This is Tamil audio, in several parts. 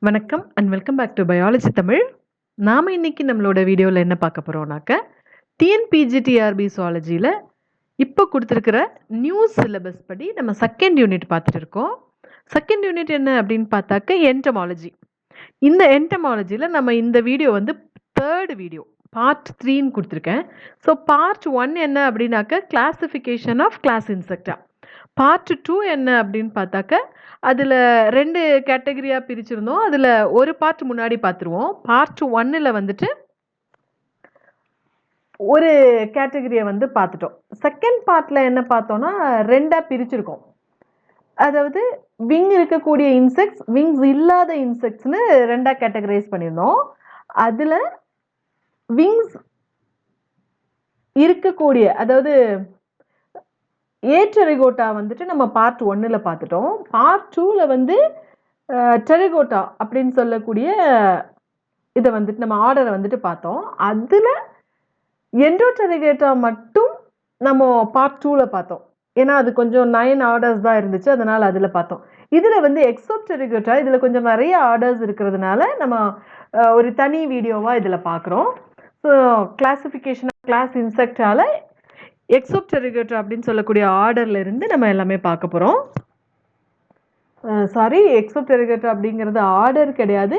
வணக்கம் and welcome back to biology Tamil. நாம் இன்னைக்கு நம்மளோட வீடியோவில் என்ன பார்க்க போகிறோம்னாக்க டிஎன்பிஜிடிஆர்பி சுவாலஜியில் இப்போ கொடுத்துருக்கிற நியூ சிலபஸ் படி நம்ம செகண்ட் யூனிட் பார்த்துட்டு இருக்கோம். செகண்ட் யூனிட் என்ன அப்படின்னு பார்த்தாக்க என்டமாலஜி. இந்த என்டமாலஜியில் நம்ம இந்த வீடியோ வந்து தேர்ட் வீடியோ பார்ட் 3ன்னு கொடுத்துருக்கேன். ஸோ பார்ட் 1 என்ன அப்படின்னாக்க classification of class insecta. Part 2 என்ன அப்படின்னு பார்த்தாக்க அதில் 2 கேட்டகரியாக பிரிச்சிருந்தோம். அதில் ஒரு பார்ட் முன்னாடி பார்த்துருவோம். பார்ட் 1ல் வந்துட்டு ஒரு கேட்டகரியை வந்து பார்த்துட்டோம். செகண்ட் பார்ட்டில் என்ன பார்த்தோன்னா 2ஆக பிரிச்சிருக்கோம். அதாவது விங் இருக்கக்கூடிய இன்செக்ட்ஸ், விங்ஸ் இல்லாத இன்செக்ட்ஸ்னு 2ஆக கேட்டகரைஸ் பண்ணியிருந்தோம். அதில் விங்ஸ் இருக்கக்கூடிய அதாவது ஏற்றரிகோட்டா வந்துட்டு நம்ம பார்ட் 1ல் பார்த்துட்டோம். பார்ட் 2ல் வந்து டெரிகோட்டா அப்படின்னு சொல்லக்கூடிய இதை வந்துட்டு நம்ம ஆர்டரை வந்துட்டு பார்த்தோம். அதில் எண்டோடெரிகேட்டா மட்டும் நம்ம பார்ட் 2ல் பார்த்தோம். ஏன்னா அது கொஞ்சம் 9 ஆர்டர்ஸ் தான் இருந்துச்சு, அதனால் அதில் பார்த்தோம். இதில் வந்து எக்ஸோடெரிகேட்டா இதில் கொஞ்சம் நிறைய ஆர்டர்ஸ் இருக்கிறதுனால நம்ம ஒரு தனி வீடியோவாக இதில் பார்க்குறோம். ஸோ கிளாசிஃபிகேஷன் ஆஃப் கிளாஸ் இன்செக்டால எக்ஸோடெரிகேட்டா அப்படின்னு சொல்லக்கூடிய ஆர்டர்ல இருந்து நம்ம எல்லாமே பார்க்க போகிறோம். சாரி, எக்ஸோடெரிகேட்டா அப்படிங்கிறது ஆர்டர் கிடையாது,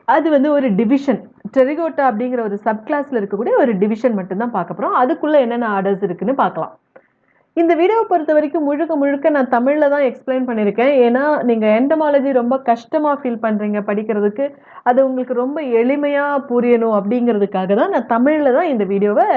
அது வந்து ஒரு டிவிஷன். டெரிகோட்டா அப்படிங்கிற ஒரு சப் கிளாஸ்ல இருக்கக்கூடிய ஒரு டிவிஷன் மட்டும்தான் பார்க்க போகிறோம். அதுக்குள்ள என்னென்ன ஆர்டர்ஸ் இருக்குன்னு பார்க்கலாம். இந்த வீடியோவை பொறுத்த வரைக்கும் முழுக்க நான் தமிழில் தான் எக்ஸ்பிளைன் பண்ணியிருக்கேன். ஏன்னா நீங்கள் என்டமாலஜி ரொம்ப கஷ்டமாக ஃபீல் பண்ணுறீங்க படிக்கிறதுக்கு, அது உங்களுக்கு ரொம்ப எளிமையாக புரியணும் அப்படிங்கிறதுக்காக தான் நான் தமிழில் தான் இந்த வீடியோவை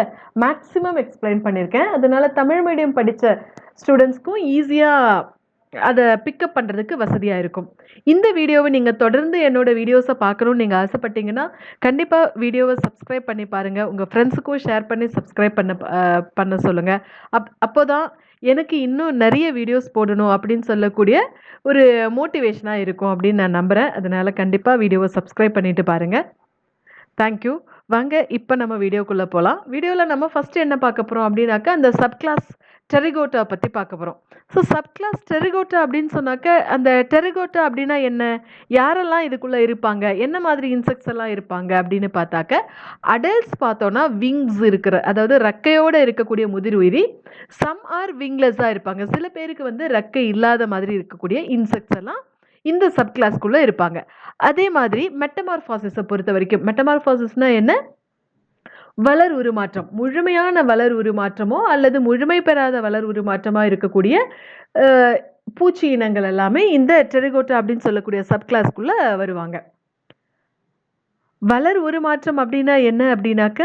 மேக்ஸிமம் எக்ஸ்பிளைன் பண்ணியிருக்கேன். அதனால தமிழ் மீடியம் படித்த ஸ்டூடெண்ட்ஸ்க்கும் ஈஸியாக அதை பிக்கப் பண்ணுறதுக்கு வசதியாக இருக்கும். இந்த வீடியோவை நீங்கள் தொடர்ந்து என்னோட வீடியோஸை பார்க்கணுன்னு நீங்கள் ஆசைப்பட்டீங்கன்னா கண்டிப்பாக வீடியோவை சப்ஸ்கிரைப் பண்ணி பாருங்கள். உங்கள் ஃப்ரெண்ட்ஸுக்கும் ஷேர் பண்ணி சப்ஸ்கிரைப் பண்ண சொல்லுங்கள். அப்போ தான் எனக்கு இன்னும் நிறைய வீடியோஸ் போடணும் அப்படின்னு சொல்லக்கூடிய ஒரு மோட்டிவேஷனாக இருக்கும் அப்படின்னு நான் நம்புகிறேன். அதனால் கண்டிப்பாக வீடியோவை சப்ஸ்கிரைப் பண்ணிட்டு பாருங்கள். தேங்க்யூ. வாங்க இப்போ நம்ம வீடியோக்குள்ளே போகலாம். வீடியோவில் நம்ம ஃபஸ்ட்டு என்ன பார்க்க போகிறோம் அப்படின்னாக்கா அந்த சப் கிளாஸ் டெரிகோட்டா பற்றி பார்க்க போகிறோம். ஸோ சப் கிளாஸ் டெரிகோட்டா அப்படின்னு சொன்னாக்க அந்த டெரிகோட்டா அப்படின்னா என்ன, யாரெல்லாம் இதுக்குள்ளே இருப்பாங்க, என்ன மாதிரி இன்செக்ட்ஸ் எல்லாம் இருப்பாங்க அப்படின்னு பார்த்தாக்க அடல்ட்ஸ் பார்த்தோன்னா விங்ஸ் இருக்கிற அதாவது ரெக்கையோடு இருக்கக்கூடிய முதிர் உயிரி, சம் ஆர் விங்லெஸ்ஸாக இருப்பாங்க. சில பேருக்கு வந்து ரெக்கை இல்லாத மாதிரி இருக்கக்கூடிய இன்செக்ட்ஸ் எல்லாம் இந்த சப் கிளாஸ்க்குள்ளே இருப்பாங்க. அதே மாதிரி மெட்டமார்பாசிஸை பொறுத்த வரைக்கும் மெட்டமார்பாசிஸ்னா என்ன, வளர் உருமாற்றம், முழுமையான வளர் உருமாற்றமோ அல்லது முழுமை பெறாத வளர் உருமாற்றமாக இருக்கக்கூடிய பூச்சி இனங்கள் எல்லாமே இந்த டெரிகோட்டா அப்படின்னு சொல்லக்கூடிய சப் கிளாஸ்க்குள்ளே வருவாங்க. வளர் உருமாற்றம் அப்படின்னா என்ன அப்படின்னாக்க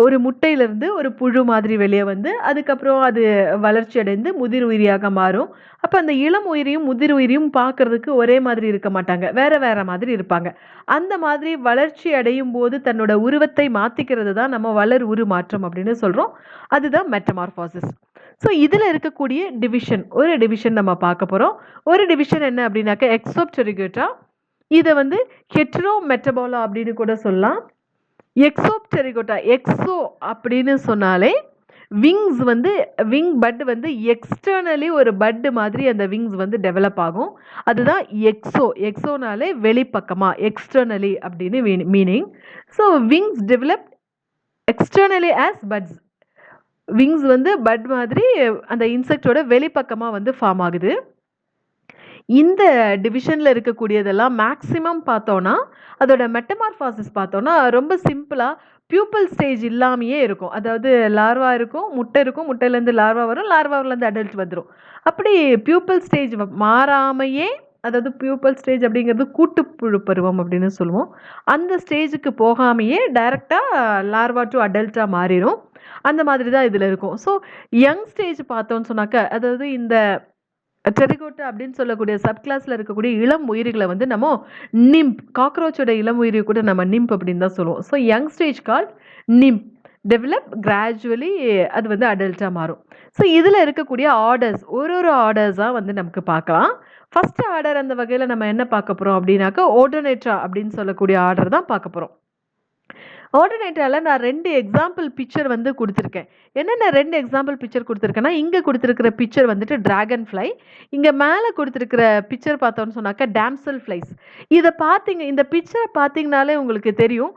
ஒரு முட்டையிலேருந்து ஒரு புழு மாதிரி வெளியே வந்து அதுக்கப்புறம் அது வளர்ச்சி அடைந்து முதிர் உயிரியாக மாறும். அப்போ அந்த இளம் உயிரியும் முதிர் உயிரியும் பார்க்கறதுக்கு ஒரே மாதிரி இருக்க மாட்டாங்க, வேற வேற மாதிரி இருப்பாங்க. அந்த மாதிரி வளர்ச்சி அடையும் போது தன்னோட உருவத்தை மாற்றிக்கிறது தான் நம்ம வளர் உருமாற்றம் அப்படின்னு சொல்கிறோம். அதுதான் மெட்டமார்பாசிஸ். ஸோ இதில் இருக்கக்கூடிய ஒரு டிவிஷன் நம்ம பார்க்க போகிறோம். ஒரு டிவிஷன் என்ன அப்படின்னாக்க எக்ஸோடெரிகேட்டா, இதை வந்து ஹெட்ரோ மெட்டபாலா அப்படின்னு கூட சொல்லலாம். எக்ஸோடெரிகோட்டா, எக்ஸோ அப்படின்னு சொன்னாலே விங்ஸ் வந்து விங் பட் வந்து எக்ஸ்டர்னலி ஒரு பட் மாதிரி அந்த விங்ஸ் வந்து டெவலப் ஆகும். அதுதான் எக்ஸோனாலே வெளிப்பக்கமாக எக்ஸ்டர்னலி அப்படின்னு meaning. So wings develop externally as buds. Wings வந்து பட் மாதிரி அந்த இன்செக்டோட வெளிப்பக்கமாக வந்து ஃபார்ம் ஆகுது. இந்த டிவிஷனில் இருக்கக்கூடியதெல்லாம் மேக்ஸிமம் பார்த்தோன்னா அதோட மெட்டமார்பாசிஸ் பார்த்தோன்னா ரொம்ப சிம்பிளாக பியூப்பல் ஸ்டேஜ் இல்லாமையே இருக்கும். அதாவது லார்வா இருக்கும், முட்டை இருக்கும், முட்டையிலேருந்து லார்வா வரும், லார்வாவிலேருந்து அடல்ட் வந்துடும். அப்படி பியூப்பல் ஸ்டேஜ் மாறாமையே, அதாவது பியூப்பல் ஸ்டேஜ் அப்படிங்கிறது கூட்டுப்புழு பருவம் அப்படின்னு சொல்லுவோம், அந்த ஸ்டேஜுக்கு போகாமையே டைரெக்டாக லார்வா டு அடல்ட்டாக மாறிடும். அந்த மாதிரி தான் இதில் இருக்கும். ஸோ யங் ஸ்டேஜ் பார்த்தோன்னு சொன்னாக்க அதாவது இந்த டெரிகோட்டா அப்படின்னு சொல்லக்கூடிய சப் கிளாஸில் இருக்கக்கூடிய இளம் உயிரிகளை வந்து நம்ம நிம்ப், காக்ரோச்சோட இளம் உயிரி கூட நம்ம நிம்ப் அப்படின்னு தான் சொல்லுவோம். ஸோ யங் ஸ்டேஜ் கால் நிம்ப் டெவலப் கிராஜுவலி அது வந்து அடல்ட்டாக மாறும். ஸோ இதில் இருக்கக்கூடிய ஆர்டர்ஸ் ஒரு ஆர்டர்ஸாக வந்து நமக்கு பார்க்கலாம். ஃபஸ்ட்டு ஆர்டர் அந்த வகையில் நம்ம என்ன பார்க்க போகிறோம் அப்படின்னாக்கா ஓடோனேட்ரா அப்படின்னு சொல்லக்கூடிய ஆர்டர் தான் பார்க்க போகிறோம். ஆர்டினேட்டால நான் 2 எக்ஸாம்பிள் பிக்சர் வந்து குடுத்துருக்கேன். என்னென்ன 2 எக்ஸாம்பிள் பிக்சர் குடுத்துருக்கேன்னா, இங்க குடுத்துருக்கிற பிக்சர் வந்துட்டு டிராகன் ஃப்ளை. இங்க மேல குடுத்துருக்கிற பிக்சர் பார்த்தோம்னு சொன்னாக்கா டாம்சல் ஃப்ளைஸ். இத பார்த்தீங்க இந்த பிக்சர பார்த்தீங்கனாலே உங்களுக்கு தெரியும்.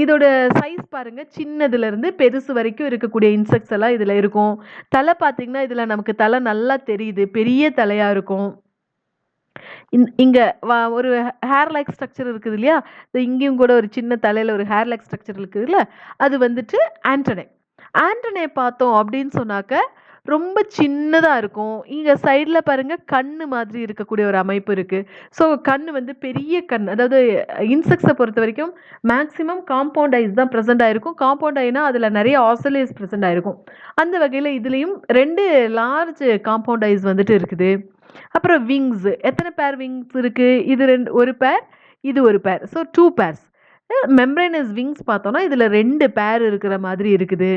இதோட சைஸ் பாருங்க. சின்னதுலருந்து பெருசு வரைக்கும் இருக்கக்கூடிய இன்செக்ட்ஸ் எல்லாம் இதுல இருக்கும். தல பார்த்தீங்கன்னா, இதுல நமக்கு தல நல்லா தெரியுது. பெரிய தலையா இருக்கும். இங்க ஒரு ஹேர் லைக் ஸ்ட்ரக்சர் இருக்குது இல்லையா? இங்கேயும் கூட ஒரு சின்ன தலையில ஒரு ஹேர் லைக் ஸ்ட்ரக்சர் இருக்குதுல்ல, அது வந்துட்டு ஆண்டனே. ஆண்டனே பார்த்தோம் அப்படின்னு சொன்னாக்க, ரொம்ப சின்னதா இருக்கும். இங்க சைடுல பாருங்க கண்ணு மாதிரி இருக்கக்கூடிய ஒரு அமைப்பு இருக்கு. ஸோ கண்ணு வந்து பெரிய கண். அதாவது இன்செக்ட்ஸ பொறுத்தவரைக்கும் மேக்ஸிமம் காம்பவுண்ட் ஐஸ் தான் பிரசன்ட் ஆயிருக்கும். காம்பவுண்ட் ஐனா அதுல நெறைய ஆசிலேஸ் பிரசன்ட் ஆயிருக்கும். அந்த வகையில இதுலயும் 2 லார்ஜ் காம்பவுண்ட் ஐஸ் வந்துட்டு இருக்குது. அப்புறம் விங்ஸ் எத்தனை பேர் விங்ஸ் இருக்கு? இது 2 1 பேர், இது 1 பேர். So 2 purse. மெம்பரேனஸ் விங்ஸ் பார்த்தோம்னா, இதுல 2 பேர் இருக்கிற மாதிரி இருக்குது.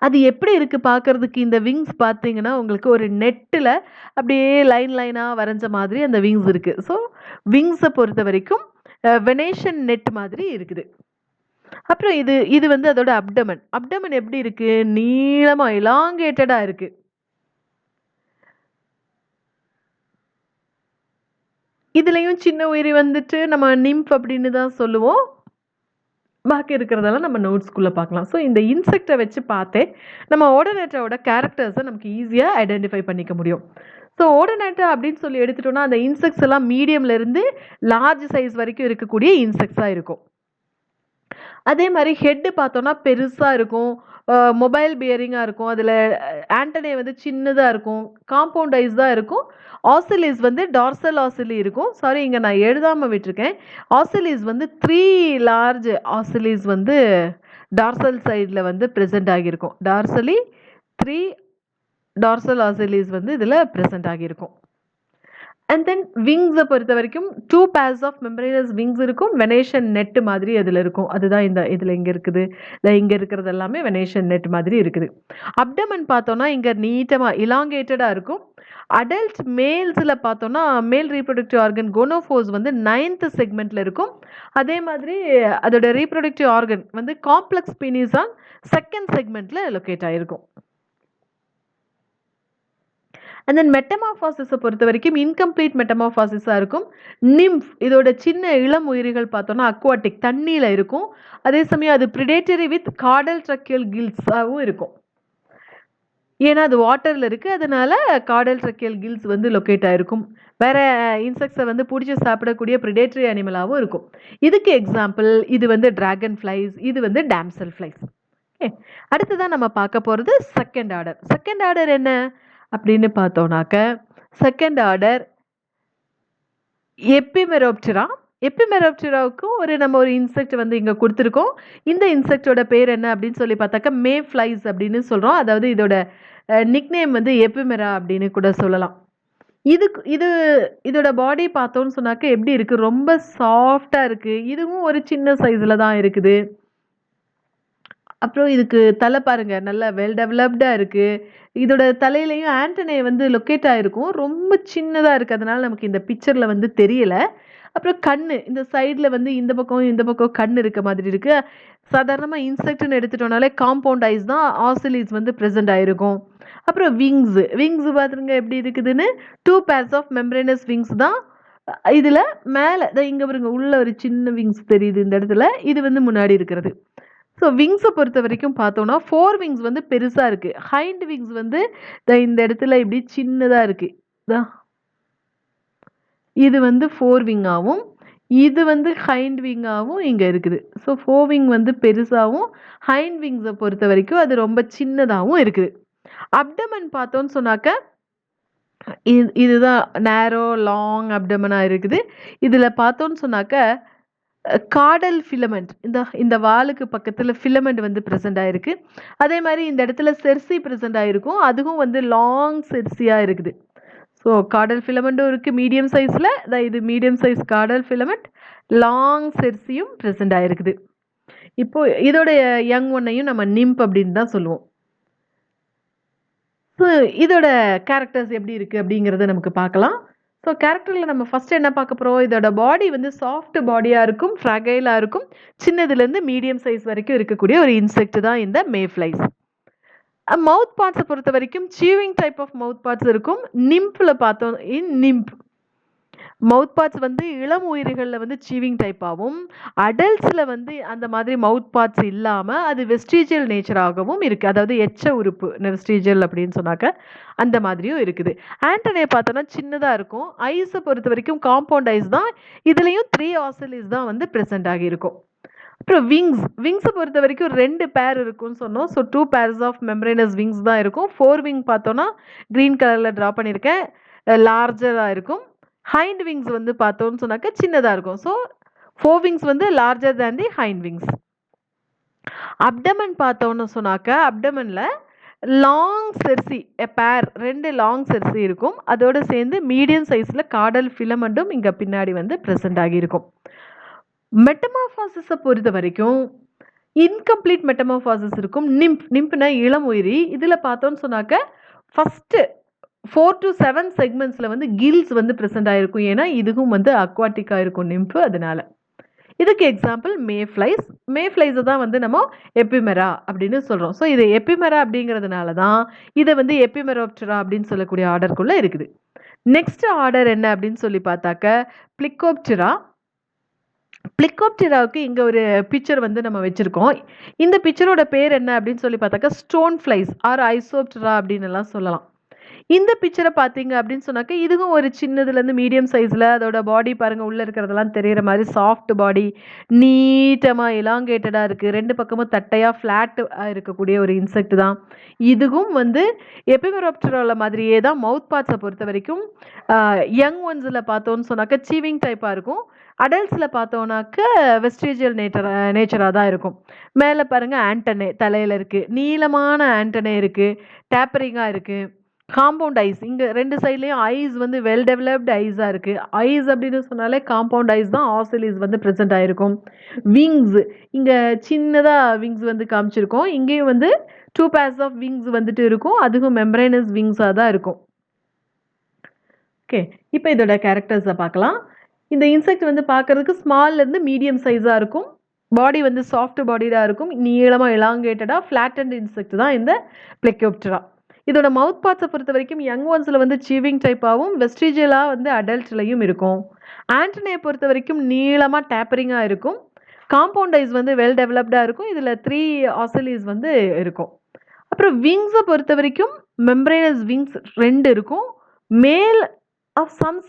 அது எப்படி இருக்கு பார்க்கறதுக்கு இந்த விங்ஸ் பார்த்தீங்கன்னா, உங்களுக்கு ஒரு நெட்டுல அப்படியே லைன் லைனா வரைஞ்ச மாதிரி அந்த விங்ஸ் இருக்கு. ஸோ விங்ஸ பொறுத்தவரைக்கும் வெனேஷியன் நெட் மாதிரி இருக்குது. அப்புறம் இது இது வந்து அதோட அப்டமன். அப்டமன் எப்படி இருக்கு? நீளமா எலாங்கேட்டடா இருக்கு. இதுலயும் சின்ன உயிரி வந்துட்டு நம்ம நிம்ப் அப்படின்னு தான் சொல்லுவோம். பாக்கி இருக்கிறதெல்லாம் நம்ம நோட்ஸ்குள்ள பார்க்கலாம். ஸோ இந்த இன்செக்ட்ட வச்சு பார்த்தே நம்ம ஓடோனேட்டாவோட கேரக்டர்ஸ நமக்கு ஈஸியா ஐடென்டிஃபை பண்ணிக்க முடியும். ஸோ ஓடோனேட்டா அப்படின்னு சொல்லி எடுத்துட்டோம்னா, அந்த இன்செக்ட்ஸ் எல்லாம் மீடியம்ல இருந்து லார்ஜ் சைஸ் வரைக்கும் இருக்கக்கூடிய இன்செக்ட்ஸா இருக்கும். அதே மாரி ஹெட் பார்த்தோம்னா பெருசா இருக்கும். மொபைல் பியரிங்கா இருக்கும். அதுல ஆண்டனே வந்து சின்னதா இருக்கும். காம்பவுண்ட் ஐஸ் தான் இருக்கும். ஆசிலிஸ் வந்து டார்சல் ஆசிலி இருக்கும். சாரி இங்க நான் எழுதாம விட்டுருக்கேன். ஆசிலிஸ் வந்து 3 லார்ஜ் ஆசிலிஸ் வந்து டார்சல் சைடுல வந்து பிரசன்ட் ஆகியிருக்கும். டார்சலி 3 டார்சல் ஆசிலிஸ் வந்து இதுல பிரசன்ட் ஆகியிருக்கும். அண்ட் தென் விங்ஸ பொறுத்தவரைக்கும் 2 பேர்ஸ் ஆஃப் மெம்பரேனஸ் விங்ஸ் இருக்கும். வெனேஷியன் நெட் மாதிரி அதுல இருக்கும். அதுதான் இதுல இங்க இருக்குது. இங்க இருக்கிறது எல்லாமே வெனேஷியன் நெட் மாதிரி இருக்குது. அப்டமன் பார்த்தோம்னா, இங்க நீட்டமா இலாங்கேட்டடா இருக்கும். அடல்ட் மேல்ஸ்ல பார்த்தோம்னா, மேல் ரீப்ரொடக்டிவ் ஆர்கன் கோனோஃபோர்ஸ் வந்து 9th செக்மெண்ட்ல இருக்கும். அதே மாதிரி அதோட ரீப்ரொடக்டிவ் ஆர்கன் வந்து காம்ப்ளெக்ஸ் பீனிஸான் 2nd செக்மெண்ட்ல லொகேட் ஆயிருக்கும். அண்ட் தென் மெட்டமார்ஃபாசிஸை பொறுத்த வரைக்கும் இன்கம்ப்ளீட் மெட்டமார்ஃபாசிஸாக இருக்கும். நிம்ஃப் இதோட சின்ன இளம் உயிரிகள் பார்த்தோன்னா அக்வாட்டிக் தண்ணியில் இருக்கும். அதே சமயம் அது பிரிடேட்டரி வித் கார்டல் ட்ரக்கியல் கில்ஸாகவும் இருக்கும். ஏன்னா அது வாட்டரில் இருக்குது, அதனால கார்டல் ட்ரக்கியல் கில்ஸ் வந்து லொக்கேட் ஆகிருக்கும். வேற இன்செக்ட்ஸை வந்து பிடிச்சி சாப்பிடக்கூடிய ப்ரிடேட்டரி அனிமலாகவும் இருக்கும். இதுக்கு எக்ஸாம்பிள் இது வந்து டிராகன் ஃப்ளைஸ், இது வந்து டாம்சல் ஃப்ளைஸ். ஓகே, அடுத்ததான் நம்ம பார்க்க போகிறது செகண்ட் ஆர்டர். செகண்ட் ஆர்டர் என்ன அப்படின்னு பார்த்தோம்னாக்க, செகண்ட் ஆர்டர் எப்பிமெரோப்டெரா. எப்பிமெரோப்டெராவுக்கும் நம்ம ஒரு இன்செக்ட் வந்து இங்க குடுத்துருக்கோம். இந்த இன்செக்ட்டோட பேர் என்ன அப்படின்னு சொல்லி பார்த்தாக்கா, மே ஃப்ளைஸ் அப்படின்னு சொல்றோம். அதாவது இதோட நிக்நேம் வந்து எப்பிமெரா அப்படின்னு கூட சொல்லலாம். இது இதோட பாடி பார்த்தோம்னு சொன்னாக்க எப்படி இருக்கு? ரொம்ப சாஃப்ட்டா இருக்கு. இதுவும் ஒரு சின்ன சைஸ்ல தான் இருக்குது. அப்புறம் இதுக்கு தலை பாருங்க, நல்லா வெல் டெவலப்டா இருக்கு. இதோட தலையிலயும் ஆண்டனே வந்து லொக்கேட் ஆயிருக்கும். ரொம்ப சின்னதா இருக்கு. அதனால நமக்கு இந்த பிக்சர்ல வந்து தெரியல. அப்புறம் கண்ணு, இந்த சைடுல வந்து இந்த பக்கம் கண் இருக்க மாதிரி இருக்கு. சாதாரணமா இன்செக்ட்ன்னு எடுத்துட்டோம்னாலே காம்பவுண்ட் ஐஸ் தான் ஆசிலிஸ் வந்து பிரசன்ட் ஆயிருக்கும். அப்புறம் விங்ஸ் பாத்துருங்க எப்படி இருக்குதுன்னு. 2 பேர்ஸ் ஆஃப் மெம்பரேனஸ் விங்ஸ் தான். இதுல மேல இங்க பாருங்க, உள்ள ஒரு சின்ன விங்ஸ் தெரியுது இந்த இடத்துல. இது வந்து முன்னாடி இருக்கிறது. ஸோ விங்ஸை பொறுத்த வரைக்கும் பார்த்தோம்னா 4 விங்ஸ் வந்து பெருசா இருக்கு. ஹைண்ட் விங்ஸ் வந்து இந்த இடத்துல இப்படி சின்னதா இருக்கு. இது வந்து 4 விங்காவும், இது வந்து ஹைண்ட் விங்காவும் இங்க இருக்குது. ஸோ 4 விங் வந்து பெருசாவும், ஹைண்ட் விங்ஸை பொறுத்த வரைக்கும் அது ரொம்ப சின்னதாவும் இருக்குது. அப்டமன் பார்த்தோம்னு சொன்னாக்க, இதுதான் நேரோ லாங் அப்டமனா இருக்குது. இதுல பார்த்தோம்னு சொன்னாக்க கார்டல் ஃபிலமெண்ட், இந்த வாலுக்கு பக்கத்துல ஃபிலமெண்ட் வந்து பிரசன்ட் ஆயிருக்கு. அதே மாதிரி இந்த இடத்துல செர்சி பிரசன்ட் ஆயிருக்கும். அதுவும் வந்து லாங் செர்சியா இருக்குது. ஸோ கார்டல் ஃபிலமெண்ட்டும் இருக்கு மீடியம் சைஸ்ல. இது மீடியம் சைஸ் கார்டல் ஃபிலமெண்ட், லாங் செர்சியும் பிரசன்ட் ஆயிருக்குது. இப்போ இதோடைய யங் ஒன்னையும் நம்ம நிம்ப் அப்படின்னு தான் சொல்லுவோம். ஸோ இதோட கேரக்டர்ஸ் எப்படி இருக்கு அப்படிங்கிறத நமக்கு பார்க்கலாம். ஸோ கேரக்டரில் நம்ம ஃபர்ஸ்ட் என்ன பார்க்க போகிறோம், இதோட பாடி வந்து சாஃப்ட் பாடியாக இருக்கும், ஃப்ராகைலாக இருக்கும், சின்னதுலேருந்து மீடியம் சைஸ் வரைக்கும் இருக்கக்கூடிய ஒரு இன்செக்ட் தான் இந்த மேஃப்ளைஸ். மவுத் பார்ட்ஸை பொறுத்த வரைக்கும் சீவிங் டைப் ஆஃப் மவுத் பார்ட்ஸ் இருக்கும். நிம்பில் பார்த்தோம், நிம்ப் மவுத் பார்ட்ஸ் வந்து இளம் உயிரிகளில் வந்து சீவிங் டைப்பாகவும், அடல்ட்ஸில் வந்து அந்த மாதிரி மவுத் பார்ட்ஸ் இல்லாமல் அது வெஸ்டீஜியல் நேச்சராகவும் இருக்குது. அதாவது எச்ச உறுப்பு வெஸ்டீஜியல் அப்படின்னு சொன்னாக்க அந்த மாதிரியும் இருக்குது. ஆண்டனையை பார்த்தோன்னா சின்னதாக இருக்கும். ஐஸை பொறுத்த வரைக்கும் காம்பவுண்ட் ஐஸ் தான். இதுலேயும் 3 ஆசிலிஸ் தான் வந்து ப்ரெசென்ட் ஆகியிருக்கும். அப்புறம் விங்ஸை பொறுத்த வரைக்கும் 2 பேர் இருக்கும்னு சொன்னோம். So 2 pairs of membranous wings தான் இருக்கும். 4 விங் பார்த்தோன்னா க்ரீன் கலரில் ட்ரா பண்ணியிருக்கேன், லார்ஜராக இருக்கும். ஹைண்ட் விங்ஸ் வந்து பார்த்தோம்னு சொன்னாக்க சின்னதாக இருக்கும். ஸோ 4 விங்ஸ் வந்து லார்ஜர் தேன் தி ஹைண்ட் விங்ஸ். அப்டமன் பார்த்தோன்னு சொன்னாக்க அப்டமனில் லாங் செர்சி பேர் 2 லாங் செர்சி இருக்கும். அதோடு சேர்ந்து மீடியம் சைஸில் காடல் ஃபிலமெண்ட்டும் இங்கே பின்னாடி வந்து ப்ரெசென்ட் ஆகியிருக்கும். மெட்டமார்ஃபாசிஸை பொறுத்த வரைக்கும் இன்கம்ப்ளீட் மெட்டமார்ஃபாசிஸ் இருக்கும். நிம்ப்னா இளம் உயிரி. இதில் பார்த்தோன்னு சொன்னாக்க ஃபஸ்ட்டு 4 to 7 செக்மெண்ட்ஸில் வந்து கில்ஸ் வந்து ப்ரெசென்ட் ஆகிருக்கும். ஏன்னா இதுவும் வந்து அக்வாட்டிக்காக இருக்கும் நிம்ஃபு. அதனால இதுக்கு எக்ஸாம்பிள் மேஃப்ளைஸை தான் வந்து நம்ம எப்பிமெரா அப்படின்னு சொல்கிறோம். ஸோ இது எப்பிமெரா அப்படிங்கிறதுனால தான் இதை வந்து எப்பிமெரோப்டரா அப்படின்னு சொல்லக்கூடிய ஆர்டருக்குள்ளே இருக்குது. நெக்ஸ்ட் ஆர்டர் என்ன அப்படின்னு சொல்லி பார்த்தாக்க பிளிக்கோப்டரா. பிளிக்கோப்டராவுக்கு இங்கே ஒரு பிக்சர் வந்து நம்ம வச்சுருக்கோம். இந்த பிக்சரோட பேர் என்ன அப்படின்னு சொல்லி பார்த்தாக்கா ஸ்டோன் ஃப்ளைஸ் ஆர் ஐசோப்டரா அப்படின்னு எல்லாம் சொல்லலாம். இந்த பிக்சரை பார்த்தீங்க அப்படின்னு சொன்னாக்க இதுவும் ஒரு சின்னதுலேருந்து மீடியம் சைஸில், அதோட பாடி பாருங்கள், உள்ளே இருக்கிறதெல்லாம் தெரிகிற மாதிரி சாஃப்ட் பாடி, நீட்டமாக எலாங்கேட்டடாக இருக்குது. 2 பக்கமும் தட்டையாக ஃப்ளாட்டாக இருக்கக்கூடிய ஒரு இன்செக்ட் தான். இதுவும் வந்து எபிமெரோப்டரால மாதிரியே தான் மவுத் பார்ட்ஸை பொறுத்த வரைக்கும் யங் ஒன்ஸில் பார்த்தோன்னு சொன்னாக்க சீவிங் டைப்பாக இருக்கும். அடல்ட்ஸில் பார்த்தோன்னாக்க வெஸ்டீஜியல் நேச்சராக தான் இருக்கும். மேலே பாருங்கள் ஆண்டனே தலையில் இருக்குது, நீளமான ஆண்டனே இருக்குது, டேப்பரிங்காக இருக்குது. காம்பவுண்ட் ஐஸ் இங்கே 2 சைட்லேயும் ஐஸ் வந்து வெல் டெவலப்டு ஐஸாக இருக்குது. ஐஸ் அப்படின்னு சொன்னாலே காம்பவுண்ட் ஐஸ் தான் ஆசிலிஸ் வந்து ப்ரெசென்ட் ஆகிருக்கும். விங்ஸ் இங்கே சின்னதாக விங்ஸ் வந்து காமிச்சிருக்கோம். இங்கேயும் வந்து 2 பேர்ஸ் ஆஃப் விங்ஸ் வந்துட்டு இருக்கும். அதுவும் மெம்பரேனஸ் விங்ஸாக தான் இருக்கும். ஓகே, இப்போ இதோட கேரக்டர்ஸை பார்க்கலாம். இந்த இன்செக்ட் வந்து பார்க்குறதுக்கு ஸ்மால்லேருந்து மீடியம் சைஸாக இருக்கும். பாடி வந்து சாஃப்ட் பாடியாக இருக்கும். நீளமாக எலாங்கேட்டடாக ஃப்ளாட்டன்ட் இன்செக்ட் தான் இந்த பிளெக்கோப்டரா. இதோட மவுத் பார்ட்ஸை பொறுத்த வரைக்கும் யங் ஒன்ஸில் வந்து சீவிங் டைப்பாகவும் வெஸ்டீஜியலாக வந்து அடல்ட்லையும் இருக்கும். ஆண்டனையை பொறுத்த வரைக்கும் நீளமாக டேப்பரிங்காக இருக்கும். காம்பவுண்ட் ஐஸ் வந்து வெல் டெவலப்டாக இருக்கும். இதில் 3 ஆசிலிஸ் வந்து இருக்கும். அப்புறம் விங்ஸை பொறுத்த வரைக்கும் மெம்பரேனஸ் விங்ஸ் 2 இருக்கும். மேல் ஆஃப் சம்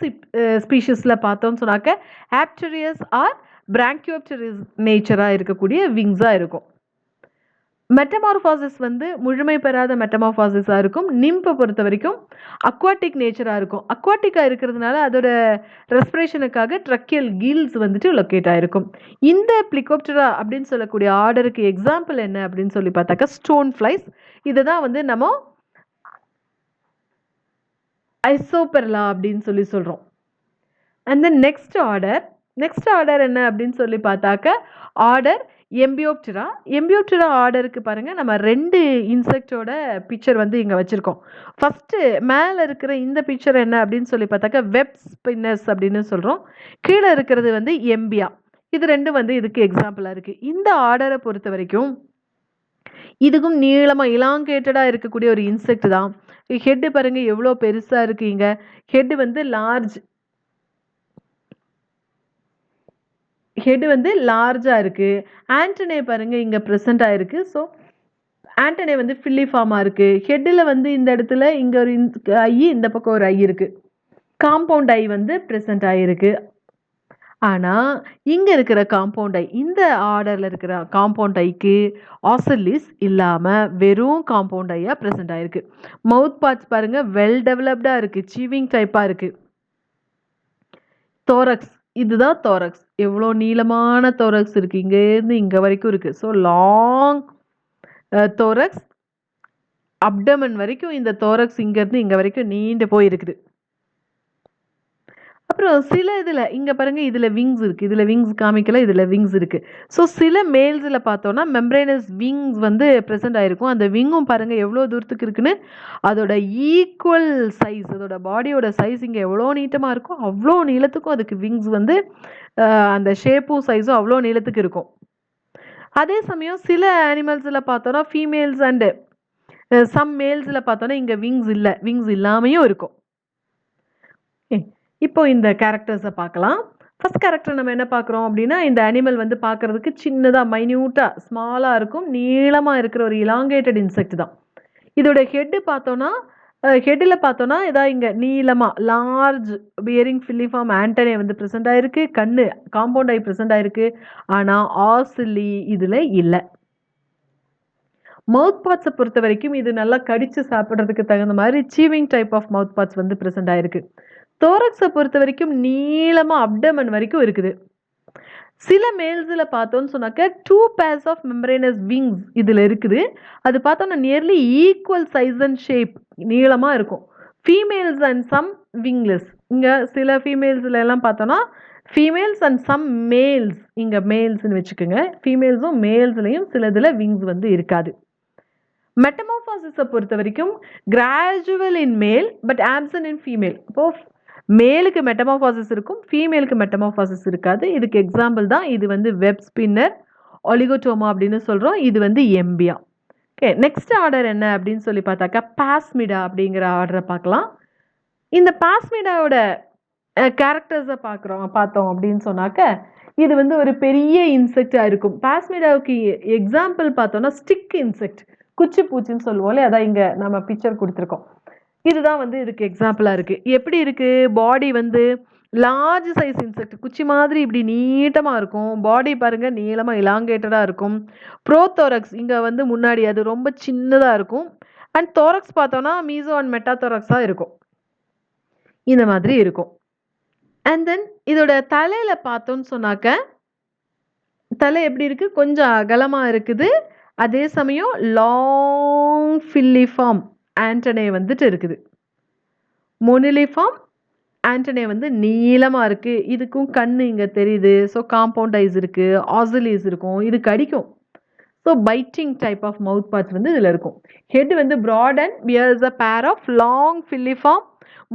ஸ்பீஷஸில் பார்த்தோம்னு சொன்னாக்க ஆப்டரியஸ் ஆர் பிராங்கியோப்டரிஸ் நேச்சராக இருக்கக்கூடிய விங்ஸாக இருக்கும். மெட்டமார்ஃபாசிஸ் வந்து முழுமை பெறாத மெட்டமார்ஃபாசிஸாக இருக்கும். நிம்பை பொறுத்த வரைக்கும் அக்வாட்டிக் நேச்சராக இருக்கும். அக்வாட்டிக்காக இருக்கிறதுனால அதோட ரெஸ்பிரேஷனுக்காக ட்ரக்கியல் கில்ஸ் வந்துட்டு லொக்கேட் ஆகிருக்கும். இந்த பிளிக்கோப்டரா அப்படின்னு சொல்லக்கூடிய ஆர்டருக்கு எக்ஸாம்பிள் என்ன அப்படின்னு சொல்லி பார்த்தாக்கா ஸ்டோன் ஃப்ளைஸ். இதை தான் வந்து நம்ம ஐசோபெர்லா அப்படின்னு சொல்லி சொல்கிறோம். அண்ட் தென் நெக்ஸ்ட் ஆர்டர் என்ன அப்படின்னு சொல்லி பார்த்தாக்க ஆர்டர் எம்பியோப்டரா ஆர்டருக்கு பாருங்கள், நம்ம 2 இன்செக்டோட பிக்சர் வந்து இங்கே வச்சுருக்கோம். ஃபஸ்ட்டு மேலே இருக்கிற இந்த பிக்சர் என்ன அப்படின்னு சொல்லி பார்த்தாக்கா வெப் ஸ்பின்னர்ஸ் அப்படின்னு சொல்கிறோம். கீழே இருக்கிறது வந்து எம்பியா. இது 2 வந்து இதுக்கு எக்ஸாம்பிளாக இருக்குது. இந்த ஆர்டரை பொறுத்த வரைக்கும் இதுக்கும் நீளமாக இலாங்கேட்டடாக இருக்கக்கூடிய ஒரு இன்செக்ட் தான். ஹெட்டு பாருங்கள் எவ்வளோ பெருசாக இருக்குது. இங்கே ஹெட்டு வந்து லார்ஜாக இருக்குது. ஆண்டனே பாருங்கள் இங்கே ப்ரெசென்ட் ஆகிருக்கு. ஸோ ஆண்டனே வந்து ஃபில்லிஃபார்மாக இருக்குது. ஹெட்டில் வந்து இந்த இடத்துல இங்கே ஒரு ஐ, இந்த பக்கம் ஒரு ஐ இருக்குது. காம்பவுண்ட் ஐ வந்து ப்ரெசென்ட் ஆகிருக்கு. ஆனால் இங்கே இருக்கிற காம்பவுண்ட் ஐ, இந்த ஆர்டரில் இருக்கிற காம்பவுண்ட் ஐக்கு ஆசிலிஸ் இல்லாமல் வெறும் காம்பவுண்ட் ஐயாக ப்ரெசென்ட் ஆகிருக்கு. மவுத் பார்ட்ஸ் பாருங்கள் வெல் டெவலப்டாக இருக்குது, சீவிங் டைப்பாக இருக்குது. தோரக்ஸ், இதுதான் தோரக்ஸ். எவ்வளோ நீளமான தோரக்ஸ் இருக்குது, இங்கேருந்து இங்கே வரைக்கும் இருக்குது. So long thorax. அப்டமன் வரைக்கும் இந்த தோரக்ஸ் இங்கேருந்து இங்கே வரைக்கும் நீண்டு போயிருக்குது. அப்புறம் சில இதில் இங்கே பாருங்க, இதில் விங்ஸ் இருக்குது, இதில் விங்ஸ் காமிக்கல, இதில் விங்ஸ் இருக்குது. ஸோ சில மேல்ஸில் பார்த்தோன்னா மெம்பரேனஸ் விங்ஸ் வந்து ப்ரெசென்ட் ஆகிருக்கும். அந்த விங்கும் பாருங்கள் எவ்வளோ தூரத்துக்கு இருக்குன்னு. அதோட ஈக்குவல் சைஸ், அதோட பாடியோட சைஸ் இங்கே எவ்வளோ நீட்டமாக இருக்கும், அவ்வளோ நீளத்துக்கும் அதுக்கு விங்ஸ் வந்து அந்த ஷேப்பும் சைஸும் அவ்வளோ நீளத்துக்கு இருக்கும். அதே சமயம் சில அனிமல்ஸில் பார்த்தோன்னா ஃபீமேல்ஸ் அண்டு சம் மேல்ஸில் பார்த்தோன்னா இங்கே விங்ஸ் இல்லை, விங்ஸ் இல்லாமையும் இருக்கும். இப்போ இந்த கேரக்டர்ஸை பார்க்கலாம். ஃபர்ஸ்ட் கேரக்டர் நம்ம என்ன பார்க்குறோம் அப்படின்னா, இந்த அனிமல் வந்து பார்க்குறதுக்கு சின்னதாக மைன்யூட்டாக ஸ்மாலாக இருக்கும், நீளமாக இருக்கிற ஒரு இலாங்கேட்டட் இன்செக்ட் தான். இதோட ஹெட்டு பார்த்தோன்னா ஹெட்டில் பார்த்தோன்னா இதாக இங்கே நீளமாக லார்ஜ் பியரிங் ஃபில்லிஃபார்ம் ஆண்டனே வந்து ப்ரெசென்ட் ஆகிருக்கு, கண்ணு காம்பவுண்ட் ஆகி ப்ரெசென்ட் ஆகிருக்கு. ஆனால் ஆசிலி இதில் இல்லை. மவுத் பார்ட்ஸை பொறுத்த வரைக்கும் இது நல்லா கடித்து சாப்பிட்றதுக்கு தகுந்த மாதிரி சீவிங் டைப் ஆஃப் மவுத் பார்ட்ஸ் வந்து ப்ரெசென்ட் ஆகிருக்கு. தோரக்ஸை பொறுத்த வரைக்கும் நீளமாக அப்டமன் வரைக்கும் இருக்குது. சில மேல்ஸில் பார்த்தோன்னு சொன்னாக்க 2 pairs ஆஃப் மெம்பரேனஸ் விங்ஸ் இதில் இருக்குது. அது பார்த்தோன்னா nearly equal size and shape, நீளமாக இருக்கும். Females and some wingless. இங்கே சில ஃபீமேல்ஸில் எல்லாம் பார்த்தோன்னா ஃபீமேல்ஸ் அண்ட் சம் மேல்ஸ், இங்கே மேல்ஸ்ன்னு வச்சுக்கோங்க, ஃபீமேல்ஸும் மேல்ஸ்லையும் சில இதில் விங்ஸ் வந்து இருக்காது. மெட்டமார்பாசிஸை பொறுத்த வரைக்கும் கிராஜுவல் இன் மேல் பட் ஆப்சன்ட் இன் ஃபீமேல். இப்போது மேலுக்கு மெட்டமார்பாசிஸ் இருக்கும், ஃபீமேலுக்கு மெட்டமார்பாசிஸ் இருக்காது. இதுக்கு எக்ஸாம்பிள் தான் இது வந்து வெப் ஸ்பின்னர், ஒலிகோடோமா அப்படின்னு சொல்கிறோம். இது வந்து எம்பியா. ஓகே, நெக்ஸ்ட் ஆர்டர் என்ன அப்படின்னு சொல்லி பார்த்தாக்கா பாஸ்மிடா அப்படிங்கிற ஆர்டரை பார்க்கலாம். இந்த பாஸ்மிடாவோட கேரக்டர்ஸை பார்த்தோம் அப்படின்னு சொன்னாக்க இது வந்து ஒரு பெரிய இன்செக்டாக இருக்கும். பாஸ்மிடாவுக்கு எக்ஸாம்பிள் பார்த்தோன்னா ஸ்டிக் இன்செக்ட், குச்சி பூச்சின்னு சொல்லுவோம்ல, அதான் இங்கே நம்ம பிக்சர் கொடுத்துருக்கோம். இதுதான் வந்து இதுக்கு எக்ஸாம்பிளாக இருக்குது. எப்படி இருக்குது, பாடி வந்து லார்ஜ் சைஸ் இன்செக்ட், குச்சி மாதிரி இப்படி நீட்டமாக இருக்கும். பாடி பாருங்கள் நீளமாக இலாங்கேட்டடாக இருக்கும். ப்ரோதோரக்ஸ் இங்கே வந்து முன்னாடி அது ரொம்ப சின்னதாக இருக்கும். அண்ட் தோரக்ஸ் பார்த்தோன்னா மீசோ அண்ட் மெட்டாதோரக்ஸாக இருக்கும், இந்த மாதிரி இருக்கும். அண்ட் தென் இதோட தலையில் பார்த்தோன்னு சொன்னாக்க தலை எப்படி இருக்குது, கொஞ்சம் அகலமாக இருக்குது. அதே சமயம் லாங் ஃபில்லிஃபார்ம் ஆண்டனே வந்துட்டு இருக்குது. மோனிலிஃபார்ம் ஆண்டனே வந்து நீளமாக இருக்குது. இதுக்கும் கண் இங்கே தெரியுது. ஸோ காம்பவுண்ட் ஐஸ் இருக்குது, ஆசிலிஸ் இருக்கும், இது கடிக்கும். So biting type of mouth parts வந்து இதில் இருக்கும். ஹெட் வந்து broad and bears a pair of long filiform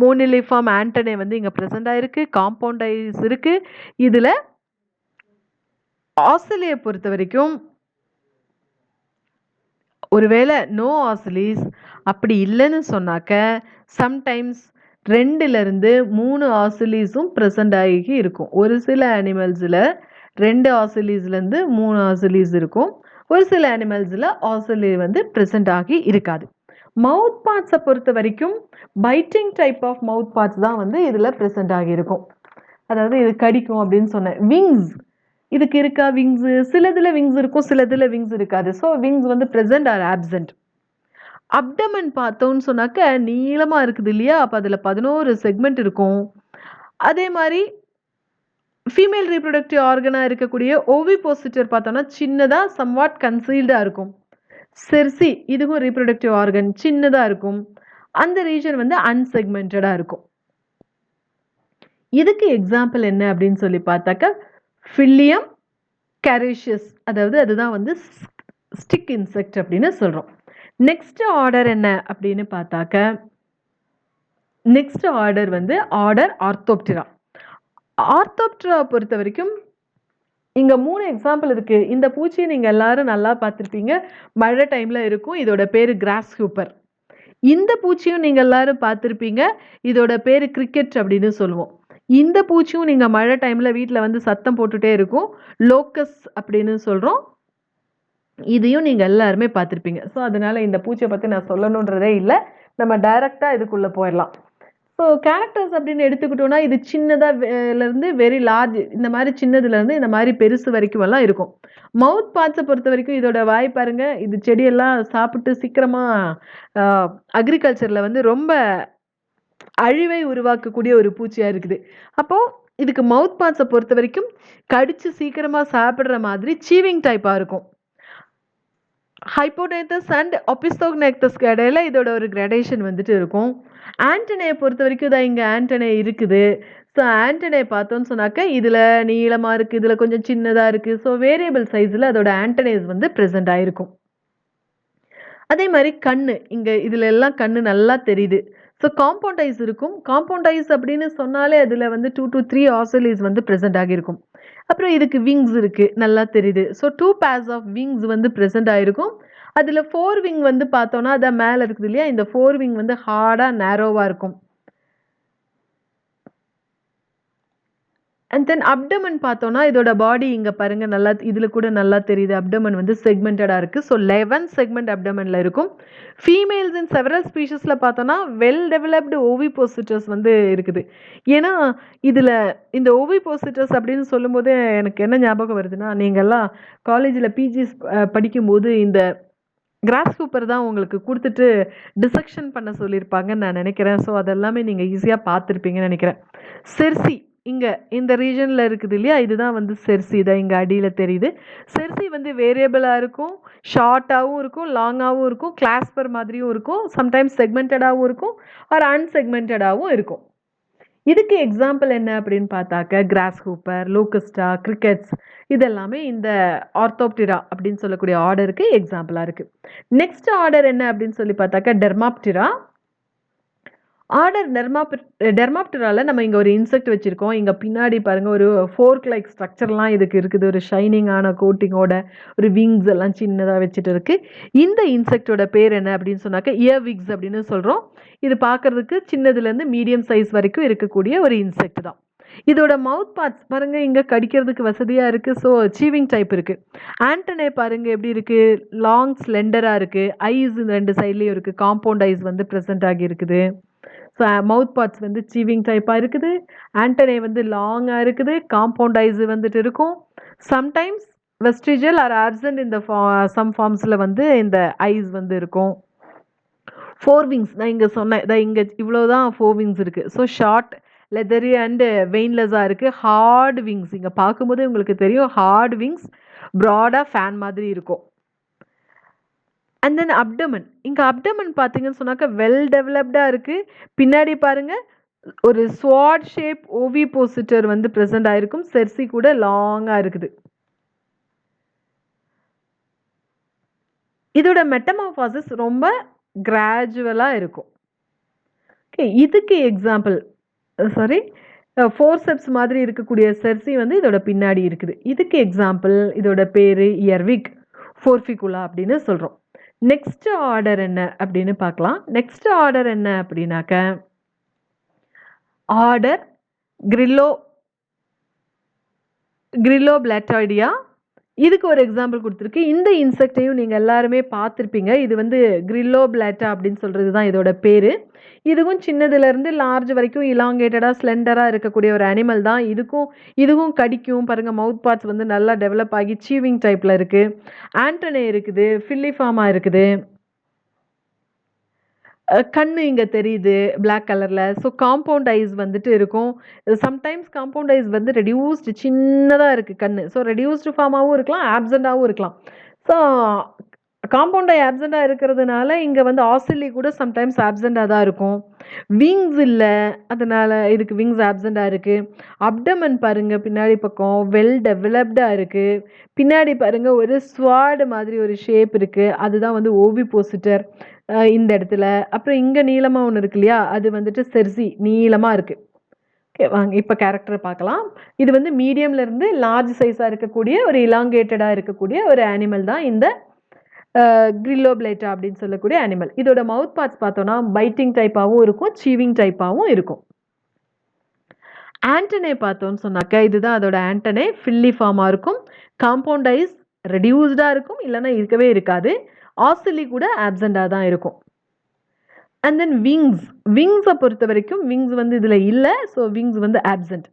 moniliform antennae வந்து இங்கே ப்ரெசென்ட் ஆகிருக்கு, காம்பவுண்ட் ஐஸ் இருக்குது. இதில் ஆசிலியை பொறுத்த வரைக்கும் ஒருவேளை நோ ஆசிலிஸ் அப்படி இல்லைன்னு சொன்னாக்க சம்டைம்ஸ் 2லேருந்து 3 ஆசிலிஸும் ப்ரெசென்ட் ஆகி இருக்கும். ஒரு சில அனிமல்ஸில் 2 ஆசிலிஸ்லேருந்து 3 ஆசிலிஸ் இருக்கும். ஒரு சில அனிமல்ஸில் ஆசிலி வந்து ப்ரெசென்ட் ஆகி இருக்காது. மவுத் பார்ட்ஸை பொறுத்த வரைக்கும் biting type of mouth parts தான் வந்து இதில் ப்ரெசென்ட் ஆகியிருக்கும். அதாவது இது கடிக்கும் அப்படின்னு சொன்னேன். விங்ஸ் இதுக்கு இருக்கா விங்ஸு, சிலதில் விங்ஸ் இருக்கும், சிலதில் விங்ஸ் இருக்காது. ஸோ விங்ஸ் வந்து ப்ரெசென்ட் ஆர் ஆப்சென்ட். அப்டமன் பார்த்தோன்னு சொன்னாக்க நீளமாக இருக்குது இல்லையா, அப்போ அதில் 11 செக்மெண்ட் இருக்கும். அதே மாதிரி ஃபீமேல் ரீப்ரொடக்டிவ் ஆர்கனாக இருக்கக்கூடிய ஓவிபோசிட்டர் பார்த்தோன்னா சின்னதாக சம்வாட் கன்சீல்டாக இருக்கும். செர்சி இதுவும் ரீப்ரொடக்டிவ் ஆர்கன் சின்னதாக இருக்கும். அந்த ரீஜன் வந்து அன்செக்மெண்டடாக இருக்கும். இதுக்கு எக்ஸாம்பிள் என்ன அப்படின்னு சொல்லி பார்த்தாக்க ஃபில்லியம் கரேஷியஸ், அதாவது அதுதான் வந்து ஸ்டிக் இன்செக்ட் அப்படின்னு சொல்கிறோம். நெக்ஸ்ட் ஆர்டர் என்ன அப்படின்னு பார்த்தாக்க நெக்ஸ்ட் ஆர்டர் வந்து ஆர்டர் ஆர்த்தோப்டெரா. ஆர்த்தோப்டெரா பொறுத்த வரைக்கும் இங்கே 3 எக்ஸாம்பிள் இருக்குது. இந்த பூச்சியை நீங்கள் எல்லாரும் நல்லா பார்த்துருப்பீங்க, மழை டைமில் இருக்கும். இதோட பேர் கிராஸ் ஹூப்பர். இந்த பூச்சியும் நீங்கள் எல்லாரும் பார்த்துருப்பீங்க, இதோட பேர் கிரிக்கெட் அப்படின்னு சொல்லுவோம். இந்த பூச்சியும் நீங்கள் மழை டைமில் வீட்டில் வந்து சத்தம் போட்டுகிட்டே இருக்கும், லோக்கஸ் அப்படின்னு சொல்கிறோம். இதையும் நீங்கள் எல்லாருமே பார்த்துருப்பீங்க. ஸோ அதனால் இந்த பூச்சியை பற்றி நான் சொல்லணுன்றதே இல்லை, நம்ம டைரெக்டாக இதுக்குள்ளே போயிடலாம். ஸோ கேரக்டர்ஸ் அப்படின்னு எடுத்துக்கிட்டோன்னா இது சின்னதாகலேருந்து வெரி லார்ஜ், இந்த மாதிரி சின்னதுலேருந்து இந்த மாதிரி பெருசு வரைக்கும் எல்லாம் இருக்கும். மவுத் பார்ட்ஸை பொறுத்த வரைக்கும் இதோட வாய் பாருங்கள், இது செடியெல்லாம் சாப்பிட்டு சீக்கிரமாக அக்ரிகல்ச்சரில் வந்து ரொம்ப அழிவை உருவாக்கக்கூடிய ஒரு பூச்சியாக இருக்குது. அப்போது இதுக்கு மவுத் பார்ட்ஸை பொறுத்த வரைக்கும் கடித்து சீக்கிரமாக சாப்பிட்ற மாதிரி சீவிங் டைப்பாக இருக்கும். ஹைப்போடெனஸ் அண்ட் ஒபிஸ்தோக்னெக்டஸ்க்கு இடையில இதோட ஒரு கிரடேஷன் வந்துட்டு இருக்கும். ஆண்டனையை பொறுத்த வரைக்கும் தான் இங்கே ஆண்டனை இருக்குது. ஸோ ஆண்டனை பார்த்தோன்னு சொன்னாக்க இதில் நீளமாக இருக்குது, இதில் கொஞ்சம் சின்னதாக இருக்குது. ஸோ வேரியபிள் சைஸில் அதோட ஆண்டனைஸ் வந்து ப்ரெசென்ட் ஆகிருக்கும். அதே மாதிரி கண்ணு இங்கே இதில் எல்லாம் கண்ணு நல்லா தெரியுது. ஸோ காம்பவுண்ட் ஐஸ் இருக்கும். காம்பவுண்ட் ஐஸ் அப்படின்னு சொன்னாலே அதில் வந்து 2 to 3 ஆசிலிஸ் வந்து ப்ரெசென்ட் ஆகியிருக்கும். அப்புறம் இதுக்கு விங்ஸ் இருக்குது, நல்லா தெரியுது. ஸோ 2 pairs ஆஃப் விங்ஸ் வந்து ப்ரெசென்ட் ஆகிருக்கும். அதில் 4 விங் வந்து பார்த்தோன்னா அதான் மேலே இருக்குது இல்லையா, இந்த 4 விங் வந்து ஹார்டாக நேரோவாக இருக்கும். அண்ட் தென் அப்டமன் பார்த்தோன்னா இதோட பாடி இங்கே பாருங்க நல்லா இதில் கூட நல்லா தெரியுது. அப்டமன் வந்து செக்மெண்டடாக இருக்குது. ஸோ 11 செக்மெண்ட் அப்டமனில் இருக்கும். ஃபீமேல்ஸ் இன் செவரல் ஸ்பீஷஸில் பார்த்தோன்னா வெல் டெவலப்டு ஓவிபோசிட்டர்ஸ் வந்து இருக்குது. ஏன்னா இதில் இந்த ஓவிபோசிட்டர்ஸ் அப்படின்னு சொல்லும்போது எனக்கு என்ன ஞாபகம் வருதுன்னா, நீங்கள்லாம் காலேஜில் பிஜி படிக்கும்போது இந்த கிராஸ் ஹூப்பர் தான் உங்களுக்கு கொடுத்துட்டு டிசெக்ஷன் பண்ண சொல்லியிருப்பாங்கன்னு நான் நினைக்கிறேன். ஸோ அதெல்லாமே நீங்கள் ஈஸியாக பார்த்துருப்பீங்கன்னு நினைக்கிறேன். செர்சி இங்கே இந்த ரீஜனில் இருக்குது இல்லையா, இதுதான் வந்து செர்சி தான் இங்கே அடியில் தெரியுது. செர்சி வந்து வேரியபிளாக இருக்கும், ஷார்ட்டாகவும் இருக்கும், லாங்காகவும் இருக்கும், கிளாஸ்பர் மாதிரியும் இருக்கும், சம்டைம்ஸ் செக்மெண்டடாகவும் இருக்கும், ஆர் அன்செக்மெண்டடாகவும் இருக்கும். இதுக்கு எக்ஸாம்பிள் என்ன அப்படின்னு பார்த்தாக்க கிராஸ் ஹூப்பர், லோகஸ்டா, கிரிக்கெட்ஸ் இதெல்லாமே இந்த ஆர்த்தோப்டிரா அப்படின்னு சொல்லக்கூடிய ஆர்டருக்கு எக்ஸாம்பிளாக இருக்குது. நெக்ஸ்ட் ஆர்டர் என்ன அப்படின்னு சொல்லி பார்த்தாக்க டெர்மாப்டிரா. ஆர்டர் டெர்மாப்டிரால நம்ம இங்கே ஒரு இன்செக்ட் வச்சுருக்கோம். இங்கே பின்னாடி பாருங்கள் ஒரு ஃபோர்க் லைக் ஸ்ட்ரக்சர்லாம் இதுக்கு இருக்குது. ஒரு ஷைனிங்கான கோட்டிங்கோட ஒரு விங்ஸ் எல்லாம் சின்னதாக வச்சுட்டு இருக்குது. இந்த இன்செக்டோட பேர் என்ன அப்படின்னு சொன்னாக்க இயர் விக்ஸ் அப்படின்னு சொல்கிறோம். இது பார்க்குறதுக்கு சின்னதுலேருந்து மீடியம் சைஸ் வரைக்கும் இருக்கக்கூடிய ஒரு இன்செக்ட் தான். இதோட மவுத் பார்ட்ஸ் பாருங்கள் இங்கே கடிக்கிறதுக்கு வசதியாக இருக்குது. ஸோ சீவிங் டைப் இருக்குது. ஆண்டனே பாருங்கள் எப்படி இருக்குது, லாங் ஸ்லெண்டராக இருக்குது. ஐஸ் இந்த 2 சைட்லேயும் இருக்குது. காம்பவுண்ட் ஐஸ் வந்து ப்ரெசென்ட் ஆகி இருக்குது. ஸோ மவுத் பார்ட்ஸ் வந்து சீவிங் டைப்பாக இருக்குது. ஆண்டனே வந்து லாங்காக இருக்குது. காம்பவுண்ட் ஐஸ் வந்துட்டு இருக்கும். சம்டைம்ஸ் வெஸ்டிஜியல் ஆர் ஆப்சென்ட் இந்த சம் ஃபார்ம்ஸில் வந்து இந்த ஐஸ் வந்து இருக்கும். 4 விங்ஸ் நான் இங்கே சொன்னேன். இங்கே இவ்வளோ தான் 4 விங்ஸ் இருக்குது. ஸோ ஷார்ட், லெதரி அண்டு வெயின்லெஸ்ஸாக இருக்குது. ஹார்ட் விங்ஸ் இங்கே பார்க்கும்போது உங்களுக்கு தெரியும், ஹார்ட் விங்ஸ் ப்ராடாக ஃபேன் மாதிரி இருக்கும். அண்ட் தென் அப்டமன் இங்கே அப்டமன் பார்த்தீங்கன்னு சொன்னாக்க வெல் டெவலப்டாக இருக்குது. பின்னாடி பாருங்கள் ஒரு ஸ்வாட் ஷேப் ஓவிபோசிட்டர் வந்து ப்ரெசென்ட் ஆகிருக்கும். செர்சி கூட லாங்காக இருக்குது. இதோட மெட்டமார்பாசிஸ் ரொம்ப கிராஜுவலாக இருக்கும். ஓகே, இதுக்கு எக்ஸாம்பிள் ஃபோர்செப்ஸ் மாதிரி இருக்கக்கூடிய செர்சி வந்து இதோட பின்னாடி இருக்குது. இதுக்கு எக்ஸாம்பிள் இதோட பேர் இயர்விக் ஃபோர்ஃபிகுலா அப்படின்னு சொல்கிறோம். நெக்ஸ்ட் ஆர்டர் என்ன அப்படின்னு பார்க்கலாம். நெக்ஸ்ட் ஆர்டர் என்ன அப்படின்னாக்க ஆர்டர் கிரில்லோபிளாட்டாய்டியா. இதுக்கு ஒரு எக்ஸாம்பிள் கொடுத்துருக்கு. இந்த இன்செக்டையும் நீங்கள் எல்லாருமே பார்த்துருப்பீங்க. இது வந்து கிரில்லோபிளாட்டா அப்படின்னு சொல்கிறது தான் இதோட பேர். இதுவும் சின்னதுலேருந்து லார்ஜ் வரைக்கும் இலாங்கேட்டடாக ஸ்லெண்டராக இருக்கக்கூடிய ஒரு அனிமல் தான். இதுவும் கடிக்கும். பாருங்கள் மவுத் பார்ட்ஸ் வந்து நல்லா டெவலப் ஆகி சீவிங் டைப்பில் இருக்குது. ஆண்டனே இருக்குது, ஃபில்லிஃபார்மாக இருக்குது. கண்ணு இங்கே தெரியுது பிளாக் கலரில். ஸோ காம்பவுண்ட் ஐஸ் வந்துட்டு இருக்கும். சம்டைம்ஸ் காம்பவுண்ட் ஐஸ் வந்து ரெடியூஸ்டு சின்னதாக இருக்குது கண்ணு. ஸோ ரெடியூஸ்டு ஃபார்மாகவும் இருக்கலாம், ஆப்சென்டாகவும் இருக்கலாம். ஸோ காம்பவுண்ட் ஐ ஆப்சென்டாக இருக்கிறதுனால இங்கே வந்து ஆசிலி கூட சம்டைம்ஸ் ஆப்சென்டாக தான் இருக்கும். விங்ஸ் இல்லை, அதனால் இதுக்கு விங்ஸ் ஆப்சென்டாக இருக்குது. அப்டமன் பாருங்கள் பின்னாடி பக்கம் வெல் டெவலப்டாக இருக்குது. பின்னாடி பாருங்கள் ஒரு ஸ்வாட் மாதிரி ஒரு ஷேப் இருக்குது. அதுதான் வந்து ஓவிபோசிட்டர் இந்த இடத்துல. அப்புறம் இங்கே நீளமாக ஒன்று இருக்கு இல்லையா, அது வந்துட்டு செர்சி நீளமாக இருக்குது. ஓகே, வாங்க இப்போ கேரக்டரை பார்க்கலாம். இது வந்து மீடியம்லேருந்து லார்ஜ் சைஸாக இருக்கக்கூடிய ஒரு இலாங்கேட்டடாக இருக்கக்கூடிய ஒரு அனிமல் தான் இந்த கிரில்லோபிளேட்டா அப்படின்னு சொல்லக்கூடிய அனிமல். இதோட மவுத் பார்ட்ஸ் பார்த்தோன்னா பைட்டிங் டைப்பாகவும் இருக்கும், சீவிங் டைப்பாகவும் இருக்கும். ஆண்டனே பார்த்தோன்னு சொன்னாக்க இதுதான் அதோட ஆண்டனே. ஃபில்லிஃபார்மாக இருக்கும். காம்பவுண்ட் ஐஸ் ரெடியூஸ்டாக இருக்கும், இல்லைன்னா இருக்கவே இருக்காது. ஆசிலி கூட ஆப்சென்டாக தான் இருக்கும். அண்ட் தென் விங்ஸை பொறுத்த வரைக்கும் விங்ஸ் வந்து இதில் இல்லை. ஸோ விங்ஸ் வந்து ஆப்சென்ட்.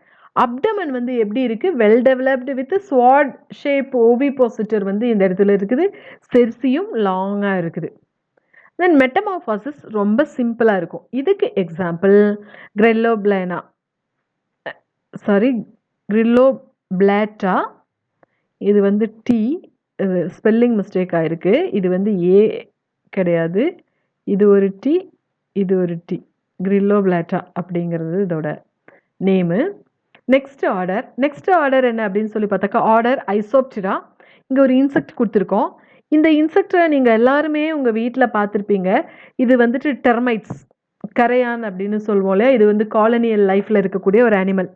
அப்டமன் வந்து எப்படி இருக்குது, well developed with sword shape ovipositor வந்து இந்த இடத்துல இருக்குது. செர்சியும் லாங்காக இருக்குது. தென் மெட்டமார்பாசிஸ் ரொம்ப சிம்பிளாக இருக்கும். இதுக்கு எக்ஸாம்பிள் கிரில்லோபிளாட்டா. இது வந்து டி, ஸ்பெல்லிங் மிஸ்டேக் ஆயிருக்கு. இது வந்து ஏ கிடையாது. இது ஒரு டி, இது ஒரு டி. கிரில்லோபிளாட்டா அப்படிங்கிறது இதோட நேமு. நெக்ஸ்ட் ஆர்டர் என்ன அப்படின்னு சொல்லி பார்த்தாக்கா, ஆர்டர் ஐசோப்டிரா. இங்கே ஒரு இன்செக்ட் கொடுத்துருக்கோம். இந்த இன்செக்டை நீங்கள் எல்லாருமே உங்கள் வீட்டில் பார்த்துருப்பீங்க. இது வந்துட்டு டெர்மைட்ஸ், கரையான் அப்படின்னு சொல்லுவோம் இல்லையா. இது வந்து காலனியல் லைஃப்பில் இருக்கக்கூடிய ஒரு அனிமல்.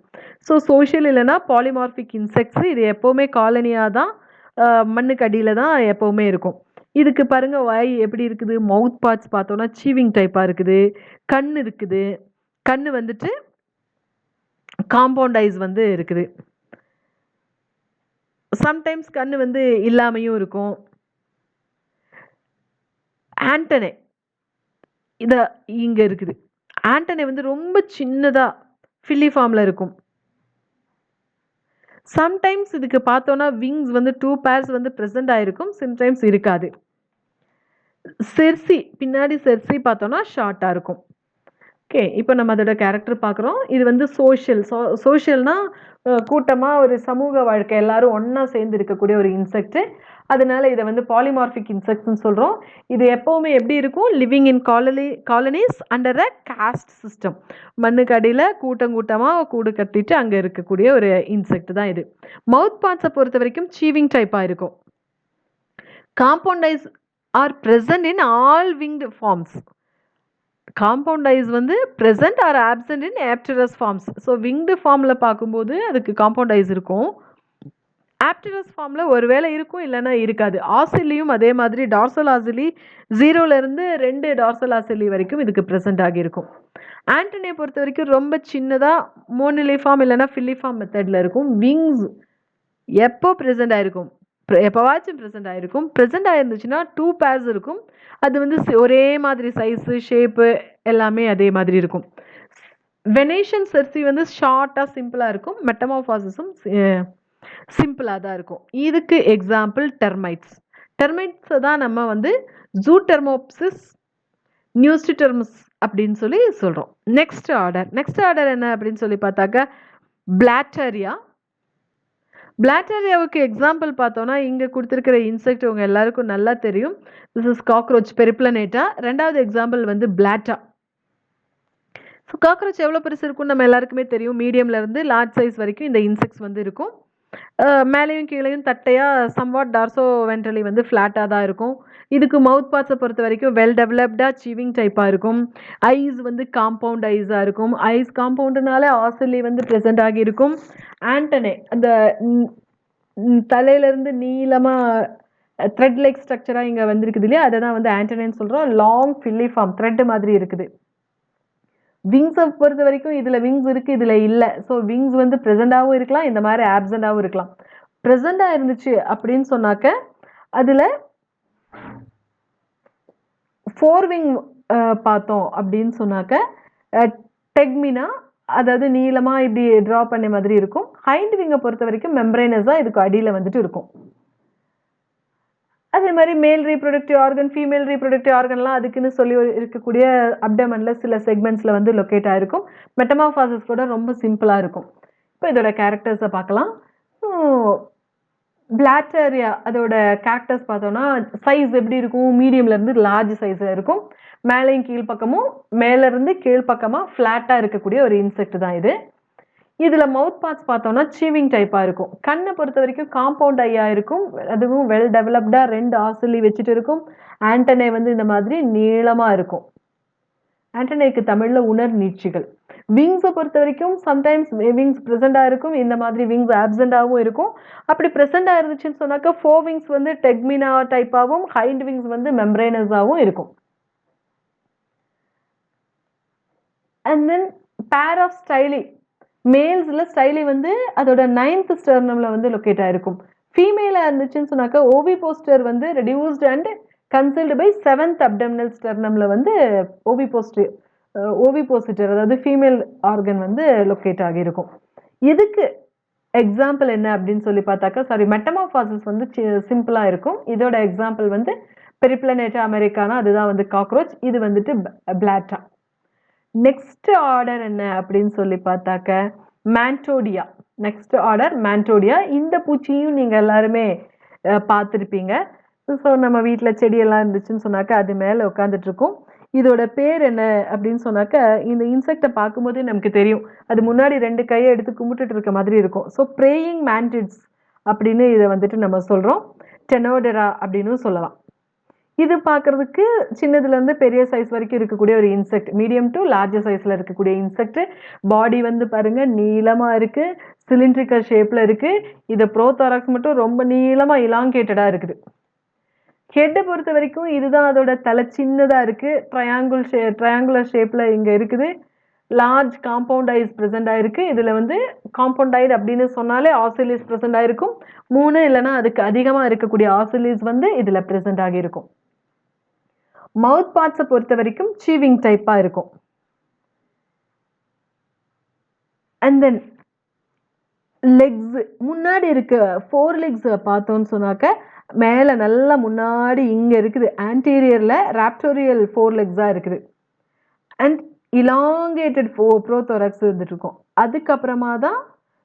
ஸோ சோஷியல் இல்லைன்னா பாலிமார்பிக் இன்செக்ட்ஸ். இது எப்போவுமே காலனியாக தான், மண்ணுக்கு அடியில் தான் எப்போவுமே இருக்கும். இதுக்கு பாருங்க வாய் எப்படி இருக்குது, மவுத் பார்ட்ஸ் பார்த்தோன்னா சீவிங் டைப்பாக இருக்குது, கண் இருக்குது, கண் வந்துட்டு காம்பவுண்ட் ஐஸ் வந்து இருக்குது. சம்டைம்ஸ் கண் வந்து இல்லாமையும் இருக்கும். ஆண்டனே இத இங்க இருக்குது. ஆண்டனே வந்து ரொம்ப சின்னதா ஃபில்லிஃபார்ம்ல இருக்கும். சம்டைம்ஸ் இதுக்கு பார்த்தோன்னா விங்ஸ் வந்து 2 பேர்ஸ் வந்து ப்ரெசென்ட் ஆயிருக்கும், சம்டைம்ஸ் இருக்காது. செர்சி, பின்னாடி செர்சி பார்த்தோன்னா ஷார்ட்டா இருக்கும். ஓகே, இப்போ நம்ம அதோட கேரக்டர் பார்க்குறோம். இது வந்து சோஷியல்னா கூட்டமாக ஒரு சமூக வாழ்க்கை, எல்லாரும் ஒன்றா சேர்ந்து இருக்கக்கூடிய ஒரு இன்செக்ட். அதனால இதை வந்து பாலிமார்பிக் இன்செக்ட்ஸ்னு சொல்கிறோம். இது எப்போவுமே எப்படி இருக்கும், living in colonies under a cost system. மண்ணுக்கு அடியில் கூட்டம் கூட்டமாக கூடு கட்டிட்டு அங்கே இருக்கக்கூடிய ஒரு இன்செக்ட் தான் இது. மவுத் பார்ட்ஸை பொறுத்த வரைக்கும் சீவிங் டைப்பாக இருக்கும். Compound eyes are present in all winged forms. Compound eyes வந்து present are absent in apterous forms. So winged ஃபார்மில் பார்க்கும்போது அதுக்கு காம்பவுண்ட் ஐஸ் இருக்கும். ஆப்டரஸ் ஃபார்மில் ஒருவேளை இருக்கும், இல்லைன்னா இருக்காது. ஆசிலியும் அதே மாதிரி டார்சல் ஆசிலி 0லேருந்து 2 டார்சல் ஆசிலி வரைக்கும் இதுக்கு ப்ரெசென்ட் ஆகியிருக்கும். ஆண்டனே பொறுத்த வரைக்கும் ரொம்ப சின்னதாக மோனிலிஃபார்ம் இல்லைன்னா ஃபில்லிஃபார்ம் மெத்தடில் இருக்கும். விங்ஸ் எப்போ ப்ரெசென்ட் ஆகிருக்கும், எப்போவாச்சும் ப்ரெசென்ட் ஆகிருக்கும். ப்ரெசென்ட் ஆகிருந்துச்சுன்னா 2 பேர்ஸ் இருக்கும். அது வந்து ஒரே மாதிரி சைஸு, ஷேப்பு எல்லாமே அதே மாதிரி இருக்கும். வெனேஷியன் செர்சி வந்து ஷார்ட்டாக சிம்பிளாக இருக்கும். மெட்டமார்பாசிஸும் சிம்பிளாக தான் இருக்கும். இதுக்கு எக்ஸாம்பிள் டெர்மைட்ஸை தான் நம்ம வந்து ஜூடெர்மோப்சிஸ், நியூஸ்டிடெர்மஸ் அப்படின்னு சொல்லி சொல்கிறோம். நெக்ஸ்ட் ஆர்டர் என்ன அப்படின்னு சொல்லி பார்த்தாக்க பிளாட்டரியாவுக்கு எக்ஸாம்பிள் பார்த்தோன்னா இங்கே கொடுத்துருக்கிற இன்செக்ட் உங்கள் எல்லாருக்கும் நல்லா தெரியும். This is cockroach Periplaneta. ரெண்டாவது எக்ஸாம்பிள் வந்து பிளாட்டா. ஸோ காக்ரோச் எவ்வளோ பெருசு இருக்கும்னு நம்ம எல்லாருக்குமே தெரியும். மீடியம்லேருந்து லார்ஜ் சைஸ் வரைக்கும் இந்த இன்செக்ட்ஸ் வந்து இருக்கும். மேலேயும் கீழேயும் தட்டையாக, சம்வாட் டார்சோ வென்ட்ரலி வந்து ஃப்ளாட்டாக தான் இருக்கும். இதுக்கு மவுத் பார்ட்ஸை பொறுத்த வரைக்கும் வெல் டெவலப்டாக சீவிங் டைப்பாக இருக்கும். ஐஸ் வந்து காம்பவுண்ட் ஐஸாக இருக்கும். ஐஸ் காம்பவுண்டுனால ஆசிலி வந்து ப்ரெசென்ட் ஆகியிருக்கும். ஆண்டனே அந்த தலையிலேருந்து நீளமாக த்ரெட் லைக் ஸ்ட்ரக்சராக இங்கே வந்துருக்குது இல்லையா, அதை தான் வந்து ஆண்டனேன்னு சொல்கிறோம். லாங் ஃபில்லிஃபார்ம் த்ரெட் மாதிரி இருக்குது. விங்ஸை பொறுத்த வரைக்கும் இதில் விங்ஸ் இருக்குது, இதில் இல்லை. ஸோ விங்ஸ் வந்து ப்ரெசெண்டாகவும் இருக்கலாம், இந்த மாதிரி ஆப்சண்டாகவும் இருக்கலாம். ப்ரெசெண்டாக இருந்துச்சு அப்படின்னு சொன்னாக்க அதில் 4 விங் பார்த்தோம் அப்படின்னு சொன்னாக்க டெக்மினா, அதாவது நீளமாக இப்படி ட்ரா பண்ண மாதிரி இருக்கும். ஹைண்ட் விங்கை பொறுத்த வரைக்கும் மெம்பரேனஸாக இதுக்கு அடியில் வந்துட்டு இருக்கும். அதே மாதிரி male reproductive organ, female reproductive ஆர்கன்லாம் அதுக்குன்னு சொல்லி இருக்கக்கூடிய அப்டமனில் சில செக்மெண்ட்ஸில் வந்து லொக்கேட் ஆகிருக்கும். மெட்டமார்பாசிஸ் கூட ரொம்ப சிம்பிளாக இருக்கும். இப்போ இதோட கேரக்டர்ஸை பார்க்கலாம். பிளாட்டரியா அதோட கேரக்டர்ஸ் பார்த்தோன்னா சைஸ் எப்படி இருக்கும், மீடியம்லேருந்து லார்ஜ் சைஸில் இருக்கும். மேலேயும் கீழ்ப்பக்கமும் மேலேருந்து கீழ்ப்பக்கமாக ஃப்ளாட்டாக இருக்கக்கூடிய ஒரு இன்செக்ட் தான் இது. இதில் மவுத் பார்ட்ஸ் பார்த்தோன்னா சீவிங் டைப்பாக இருக்கும். கண்ணை பொறுத்த வரைக்கும் காம்பவுண்ட் ஐயாக இருக்கும். அதுவும் வெல் டெவலப்டாக 2 ஆசிலி வச்சுட்டு இருக்கும். ஆண்டனே வந்து இந்த மாதிரி நீளமாக இருக்கும். ஆண்டனேக்கு தமிழில் உணர் நீட்சிகள். விங்ஸை பொறுத்த வரைக்கும் சம்டைம்ஸ் விங்ஸ் ப்ரெசெண்டாக இருக்கும், இந்த மாதிரி விங்ஸ் ஆப்சண்டாகவும் இருக்கும். அப்படி ப்ரெசெண்டாக இருந்துச்சுன்னு சொன்னாக்கா 4 விங்ஸ் வந்து டெக்மினா டைப்பாகவும், ஹைண்ட் விங்ஸ் வந்து மெம்பரேனஸாகவும் இருக்கும். அண்ட் தென் பேர் ஆஃப் ஸ்டைலி. மேல்ஸில் ஸ்டைலி வந்து அதோட 9th ஸ்டெர்னமில் வந்து லொக்கேட் ஆகிருக்கும். ஃபீமேலாக இருந்துச்சுன்னு சொன்னாக்கா ஓவிபோஸ்டர் வந்து reduced and concealed by 7th abdominal ஸ்டெர்னமில் வந்து ஓவிபோசிட்டர் அதாவது ஃபீமேல் ஆர்கன் வந்து லொக்கேட் ஆகியிருக்கும். இதுக்கு எக்ஸாம்பிள் என்ன அப்படின்னு சொல்லி பார்த்தாக்கா மெட்டமார்பாசிஸ் வந்து சிம்பிளாக இருக்கும். இதோட எக்ஸாம்பிள் வந்து பெரிப்ளனேட்டா அமெரிக்கானா, அதுதான் வந்து காக்ரோச். இது வந்துட்டு பிளாட்டா. நெக்ஸ்ட் ஆர்டர் என்ன அப்படின்னு சொல்லி பார்த்தாக்க மேண்டோடியா. Next order மேண்டோடியா. இந்த பூச்சியும் நீங்கள் எல்லாருமே பார்த்துருப்பீங்க. ஸோ நம்ம வீட்டில் செடியெல்லாம் இருந்துச்சுன்னு சொன்னாக்க அது மேலே உட்காந்துட்டு இருக்கும். இதோட பேர் என்ன அப்படின்னு சொன்னாக்க, இந்த இன்செக்டை பார்க்கும்போதே நமக்கு தெரியும். அது முன்னாடி 2 கையை எடுத்து கும்பிட்டுட்டு இருக்க மாதிரி இருக்கும். ஸோ ப்ரேயிங் மேண்டிட்ஸ் அப்படின்னு இதை வந்துட்டு நம்ம சொல்றோம். டெனோடெரா அப்படின்னு சொல்லலாம். இது பார்க்கறதுக்கு சின்னதுலேருந்து பெரிய சைஸ் வரைக்கும் இருக்கக்கூடிய ஒரு இன்செக்ட். மீடியம் டு லார்ஜர் சைஸில் இருக்கக்கூடிய இன்செக்ட். பாடி வந்து பாருங்க நீளமாக இருக்கு, சிலிண்ட்ரிக்கல் ஷேப்பில் இருக்கு. இது ப்ரோதாராக்ஸ் மட்டும் ரொம்ப நீளமாக இலாங்கேட்டடாக இருக்குது. ஹெட்டை பொறுத்த வரைக்கும் இதுதான் அதோட தலை, சின்னதாக இருக்கு. ட்ரையாங்குலர் ஷேப்பில் இங்கே இருக்குது. லார்ஜ் காம்பவுண்ட் ஐஸ் ப்ரெசென்ட் ஆயிருக்கு. இதில் வந்து காம்பவுண்ட் ஐட் அப்படின்னு சொன்னாலே ஆசிலிஸ் ப்ரெசென்ட் ஆயிருக்கும். 3 இல்லைன்னா அதுக்கு அதிகமாக இருக்கக்கூடிய ஆசிலிஸ் வந்து இதில் ப்ரெசென்ட் ஆகியிருக்கும். மவுத் பார்ட்ஸை பொறுத்த வரைக்கும் சீவிங் டைப்பாக இருக்கும். அண்ட் தென் லெக்ஸ், முன்னாடி இருக்க 4 லெக்ஸ் பார்த்தோன்னு சொன்னாக்க மேலே நல்லா முன்னாடி இங்கே இருக்குது. ஆன்டீரியரில் ராப்டோரியல் 4 லெக்ஸாக இருக்குது. அண்ட் இலாங்கேட்டட் ப்ரோதோராக்ஸ் இருந்துட்டு இருக்கும். அதுக்கப்புறமா தான்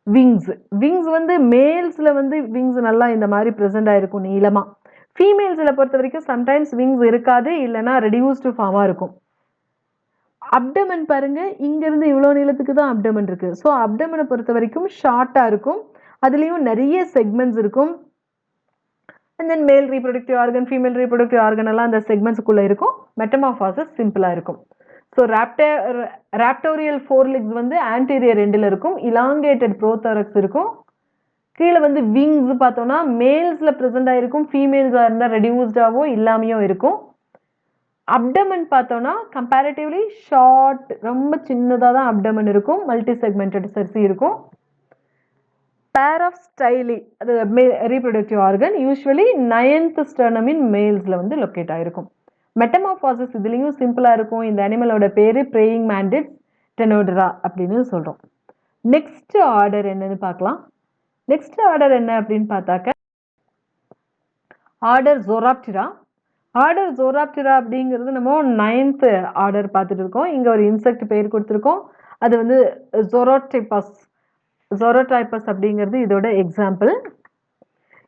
விங்ஸ். விங்ஸ் வந்து மேல்ஸில் வந்து விங்ஸ் நல்லா இந்த மாதிரி ப்ரெசென்ட் ஆகிருக்கும் நீளமாக. ஃபீமேல்ஸில் பொறுத்த வரைக்கும் சம்டைம்ஸ் விங்ஸ் இருக்காது, இல்லைன்னா ரெடியூஸ்டு ஃபார்மாக இருக்கும். அப்டமன் பாருங்க, இங்கேருந்து இவ்வளோ நீளத்துக்கு தான் அப்டமன் இருக்கு. ஸோ அப்டமனை பொறுத்த வரைக்கும் ஷார்ட்டாக இருக்கும். அதுலேயும் நிறைய செக்மெண்ட்ஸ் இருக்கும். அண்ட் தென் மேல் reproductive organ, female reproductive organ எல்லாம் அந்த செக்மெண்ட்ஸுக்குள்ளே இருக்கும். மெட்டமார்ஃபாசிஸ் சிம்பிளாக இருக்கும். ஸோ ராப்டோரியல் 4 லெக்ஸ் வந்து ஆன்டீரியர் எண்டில் இருக்கும். இலாங்கேட்டட் ப்ரோதாரக்ஸ் இருக்கும். கீழே வந்து விங்ஸ் பார்த்தோம்னா மேல்ஸில் ப்ரெசென்ட் ஆகிருக்கும். ஃபீமேல்ஸாக இருந்தால் ரெடியூஸ்டாவோ இல்லாமையோ இருக்கும். அப்டமன் பார்த்தோம்னா கம்பேரிட்டிவ்லி ஷார்ட், ரொம்ப சின்னதாக தான் அப்டமன் இருக்கும். மல்டி செக்மெண்டட் செர்சி இருக்கும். பேர் ஆஃப் ஸ்டைலி, அது reproductive organ, usually 9th sternum in மேல்ஸில் வந்து லொக்கேட் ஆகிருக்கும். மெட்டமார்ஃபாசிஸ் இதுலேயும் சிம்பிளாக இருக்கும். இந்த அனிமலோட பேர் ப்ரேயிங் மேண்டிட்ஸ் டெனோடெரா அப்படின்னு சொல்கிறோம். நெக்ஸ்ட் ஆர்டர் என்னன்னு பார்க்கலாம். நெக்ஸ்ட் ஆர்டர் என்ன அப்படின்னு பார்த்தாக்க ஆர்டர் ஜோராப்டிரா. ஆர்டர் ஜோராப்டிரா அப்படிங்கிறது நம்ம 9th ஆர்டர் பார்த்துட்டு இருக்கோம். இங்கே ஒரு இன்செக்ட் பேர் கொடுத்துருக்கோம். அது வந்து ஜோரோடைப்பஸ் அப்படிங்கிறது இதோட எக்ஸாம்பிள்.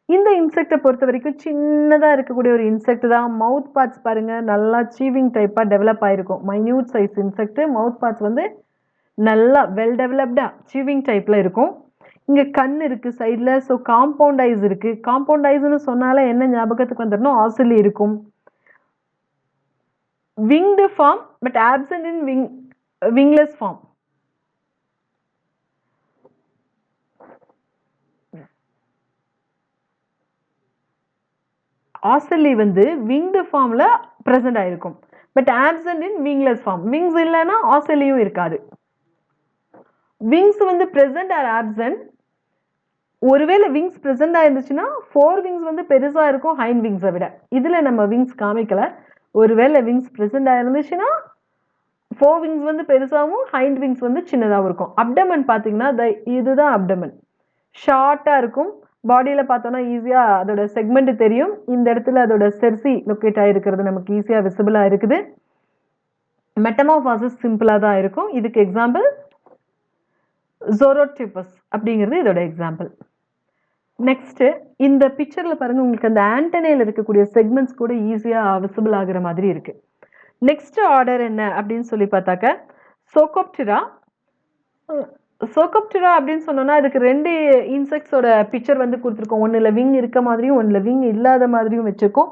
இந்த இன்செக்டை பொறுத்த வரைக்கும் சின்னதாக இருக்கக்கூடிய ஒரு இன்செக்ட் தான். மவுத் பார்ட்ஸ் பாருங்க நல்லா சீவிங் டைப்பாக டெவலப் ஆகிருக்கும். Minute size insect. மவுத் பார்ட்ஸ் வந்து நல்லா வெல் டெவலப்டாக சீவிங் டைப்பில் இருக்கும். இங்கே கண் இருக்குது சைடில். ஸோ காம்பவுண்ட் ஐஸ் இருக்குது. காம்பவுண்ட் ஐஸ்ன்னு சொன்னாலே என்ன ஞாபகத்துக்கு வந்துடணும்? ஆசிலி இருக்கும். winged form but absent in wingless form. ஆசிலி வந்து winged formல present ஆயிருக்கும். But absent in wingless form. wings இல்லைன்னா ஆசிலியும் இருக்காது. wings வந்து present or absent. ஒருவேளை விங்ஸ் present ஆயிருந்துச்சுன்னா 4 wings வந்து பெருசா இருக்கும் ஹைண்ட் விங்ஸை விட. இதுல நம்ம விங்ஸ் காமிக்கல. ஒருவேளை விங்ஸ் present ஆயிருந்துச்சுன்னா 4 wings வந்து பெருசாகவும் ஹைண்ட் விங்ஸ் வந்து சின்னதாகவும் இருக்கும். அப்டமன் பார்த்தீங்கன்னா இதுதான் அப்டமன். ஷார்ட்டாக இருக்கும். பாடியில் பார்த்தோன்னா ஈஸியாக அதோட செக்மெண்ட் தெரியும். இந்த இடத்துல அதோட செர்சி லொக்கேட் ஆகிருக்கிறது நமக்கு ஈஸியாக விசிபிளாக இருக்குது. மெட்டமார்ஃபாசிஸ் சிம்பிளாக தான் இருக்கும். இதுக்கு எக்ஸாம்பிள் ஜோரோடைப்பஸ் அப்படிங்கிறது இதோட எக்ஸாம்பிள். நெக்ஸ்ட்டு இந்த பிக்சரில் பாருங்கள், உங்களுக்கு அந்த ஆண்டனையில் இருக்கக்கூடிய செக்மெண்ட்ஸ் கூட ஈஸியாக விசிபிள் ஆகிற மாதிரி இருக்குது. நெக்ஸ்ட் ஆர்டர் என்ன அப்படின்னு சொல்லி பார்த்தாக்க சோகோப்டிரா. சோகோப்டிரா அப்படின்னு சொன்னோன்னா அதுக்கு 2 இன்செக்ட்ஸோட பிக்சர் வந்து கொடுத்துருக்கோம். ஒன்றில் விங் இருக்க மாதிரியும் ஒன்றில் விங் இல்லாத மாதிரியும் வச்சுருக்கோம்.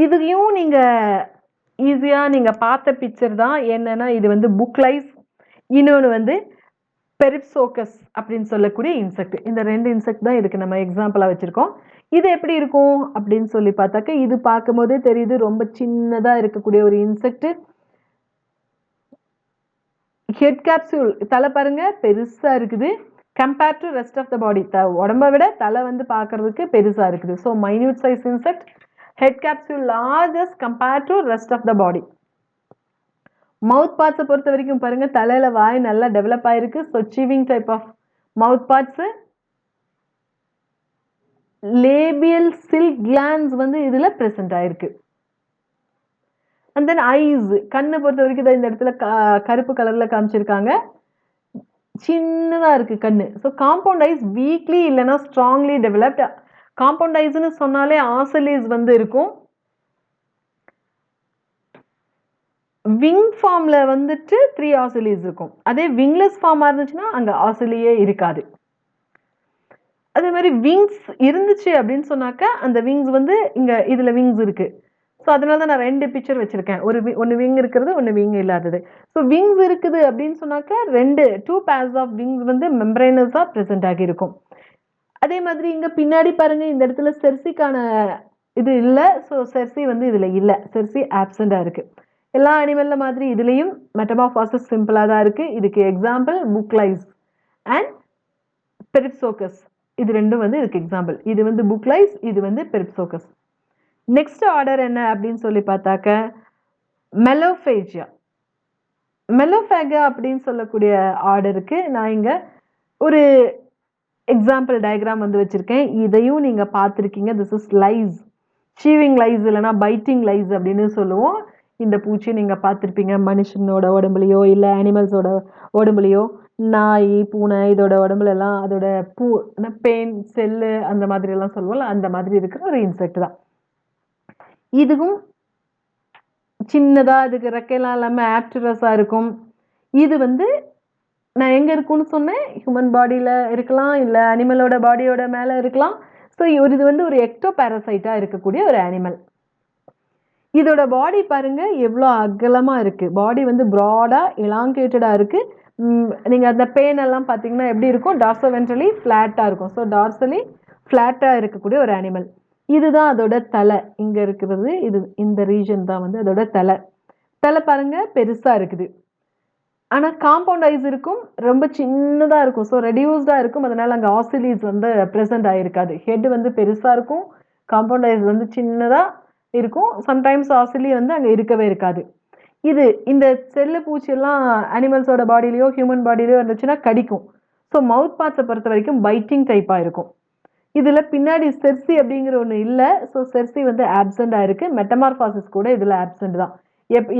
இதையும் நீங்கள் ஈஸியாக நீங்கள் பார்த்த பிக்சர் தான். என்னென்னா இது வந்து புக்லைஸ், இன்னொன்று வந்து பெரிப்சோக்கஸ் அப்படின்னு சொல்லக்கூடிய இன்செக்ட். இந்த 2 இன்செக்ட் தான் இதுக்கு நம்ம எக்ஸாம்பிளாக வச்சுருக்கோம். இது எப்படி இருக்கும் அப்படின்னு சொல்லி பார்த்தாக்க இது பார்க்கும் போதே தெரியுது ரொம்ப சின்னதாக இருக்கக்கூடிய ஒரு இன்செக்ட். ஹெட் கேப்சூல், தலை பாருங்க பெருசா இருக்குது. Compared to rest of the body, உடம்பை விட தலை வந்து பார்க்கறதுக்கு பெருசா இருக்குது. So minute size insect. Head capsule largest compared to rest of the body. Mouth பார்ட்ஸை பொறுத்த வரைக்கும் பாருங்க தலையில வாய் நல்லா டெவலப் ஆயிருக்கு. So chewing type of mouth parts. Labial silk glands வந்து இதுல பிரசன்ட் ஆயிருக்கு. அண்ட் தென் ஐஸ், கண்ணை பொறுத்த வரைக்கும் இந்த இடத்துல கருப்பு கலர்ல காமிச்சிருக்காங்க. சின்னதா இருக்கு கண்ணு. ஸோ காம்பவுண்ட் ஐஸ் வீக்லி இல்லைன்னா ஸ்ட்ராங்லி டெவலப்ட். காம்பவுண்ட் ஐஸ்னு சொன்னாலே ஆசிலிஸ் வந்து இருக்கும். விங் ஃபார்ம்ல வந்துட்டு 3 ஆசிலிஸ் இருக்கும். அதே விங்லெஸ் ஃபார்மா இருந்துச்சுன்னா அங்க ஆசிலியே இருக்காது. அதே மாதிரி விங்ஸ் இருந்துச்சு அப்படின்னு சொன்னாக்க அந்த விங்ஸ் வந்து இங்க இதுல விங்ஸ் இருக்கு. ஸோ அதனால தான் நான் 2 பிக்சர் வச்சிருக்கேன். ஒன்று விங் இருக்கிறது, ஒன்று விங் இல்லாதது. ஸோ விங்ஸ் இருக்குது அப்படின்னு சொன்னாக்க 2 பேர்ஸ் ஆஃப் விங்ஸ் வந்து மெம்பரேனஸா ப்ரெசென்ட் ஆகியிருக்கும். அதே மாதிரி இங்க பின்னாடி பாருங்க, இந்த இடத்துல செர்சிக்கான இது இல்ல. ஸோ செர்சி வந்து இதுல இல்ல. செர்சி ஆப்சண்டா இருக்கு. எல்லா அனிமல்ல மாதிரி இதுலயும் மெட்டமார்பாசிஸ் சிம்பிளா தான் இருக்கு. இதுக்கு எக்ஸாம்பிள் புக்லைஸ் அண்ட் பெரிப்சோகஸ். இது ரெண்டும் வந்து இதுக்கு எக்ஸாம்பிள். இது வந்து புக்லைஸ், இது வந்து பெரிப்சோகஸ். நெக்ஸ்ட் ஆர்டர் என்ன அப்படின்னு சொல்லி பார்த்தாக்க மெலோஃபேஜியா. மெலோஃபேகா அப்படின்னு சொல்லக்கூடிய ஆர்டருக்கு நான் இங்க ஒரு எக்ஸாம்பிள் டயக்ராம் வந்து வச்சிருக்கேன். இதையும் நீங்க பார்த்துருக்கீங்க. திஸ் இஸ் லைஸ், சீவிங் லைஸ் இல்லைன்னா பைட்டிங் லைஸ் அப்படின்னு சொல்லுவோம். இந்த பூச்சி நீங்க பார்த்துருப்பீங்க. மனுஷனோட உடம்புலையோ இல்லை அனிமல்ஸோட உடம்புலையோ, நாய், பூனை இதோட உடம்புல எல்லாம் அதோட பெயின் செல்லு அந்த மாதிரி எல்லாம் சொல்லுவோம்ல, அந்த மாதிரி இருக்கிற ஒரு இன்செக்ட் தான். இதுவும் சின்னதா, இதுக்கு ரெக்கையெல்லாம் இல்லாம ஆப்டரஸா இருக்கும். இது வந்து நான் எங்க இருக்கும்னு சொன்னேன், ஹியூமன் பாடியில இருக்கலாம், இல்ல அனிமலோட பாடியோட மேல இருக்கலாம். ஸோ இது வந்து ஒரு எக்டோ பாரசைட்டா இருக்கக்கூடிய ஒரு அனிமல். இதோட பாடி பாருங்க எவ்வளோ அகலமா இருக்கு. பாடி வந்து ப்ராடா எலாங்கேட்டடா இருக்கு. நீங்க அந்த பெயின் எல்லாம் பார்த்தீங்கன்னா எப்படி இருக்கும், டார்சோவென்ட்ரலி ஃபிளாட்டா இருக்கும். ஸோ டார்சலி ஃபிளாட்டா இருக்கக்கூடிய ஒரு அனிமல். இதுதான் அதோட தலை. இங்க இருக்கிறது இது, இந்த ரீஜன் தான் வந்து அதோட தலை. தலை பாருங்க பெருசா இருக்குது. ஆனா காம்பவுண்ட் ஐஸ் இருக்கும், ரொம்ப சின்னதா இருக்கும். ஸோ ரெடியூஸ்டா இருக்கும். அதனால அங்க ஆசிலிஸ் வந்து பிரசன்ட் ஆயிருக்காது. ஹெட் வந்து பெருசா இருக்கும், காம்பவுண்ட் ஐஸ் வந்து சின்னதா இருக்கும். சம்டைம்ஸ் ஆசிலி வந்து அங்க இருக்கவே இருக்காது. இது இந்த செல்லு பூச்சி எல்லாம் அனிமல்ஸோட பாடியிலயோ ஹியூமன் பாடியிலயோ இருந்துச்சுன்னா கடிக்கும். ஸோ மவுத் பார்ட்ஸை பொறுத்த வரைக்கும் பைட்டிங் டைப்பா இருக்கும். இதுல பின்னாடி செர்சி அப்படிங்கிற ஒன்று இல்லை. ஸோ செர்சி வந்து ஆப்சண்டா இருக்கு. மெட்டமார்பாசிஸ் கூட இதுல ஆப்சண்ட் தான்.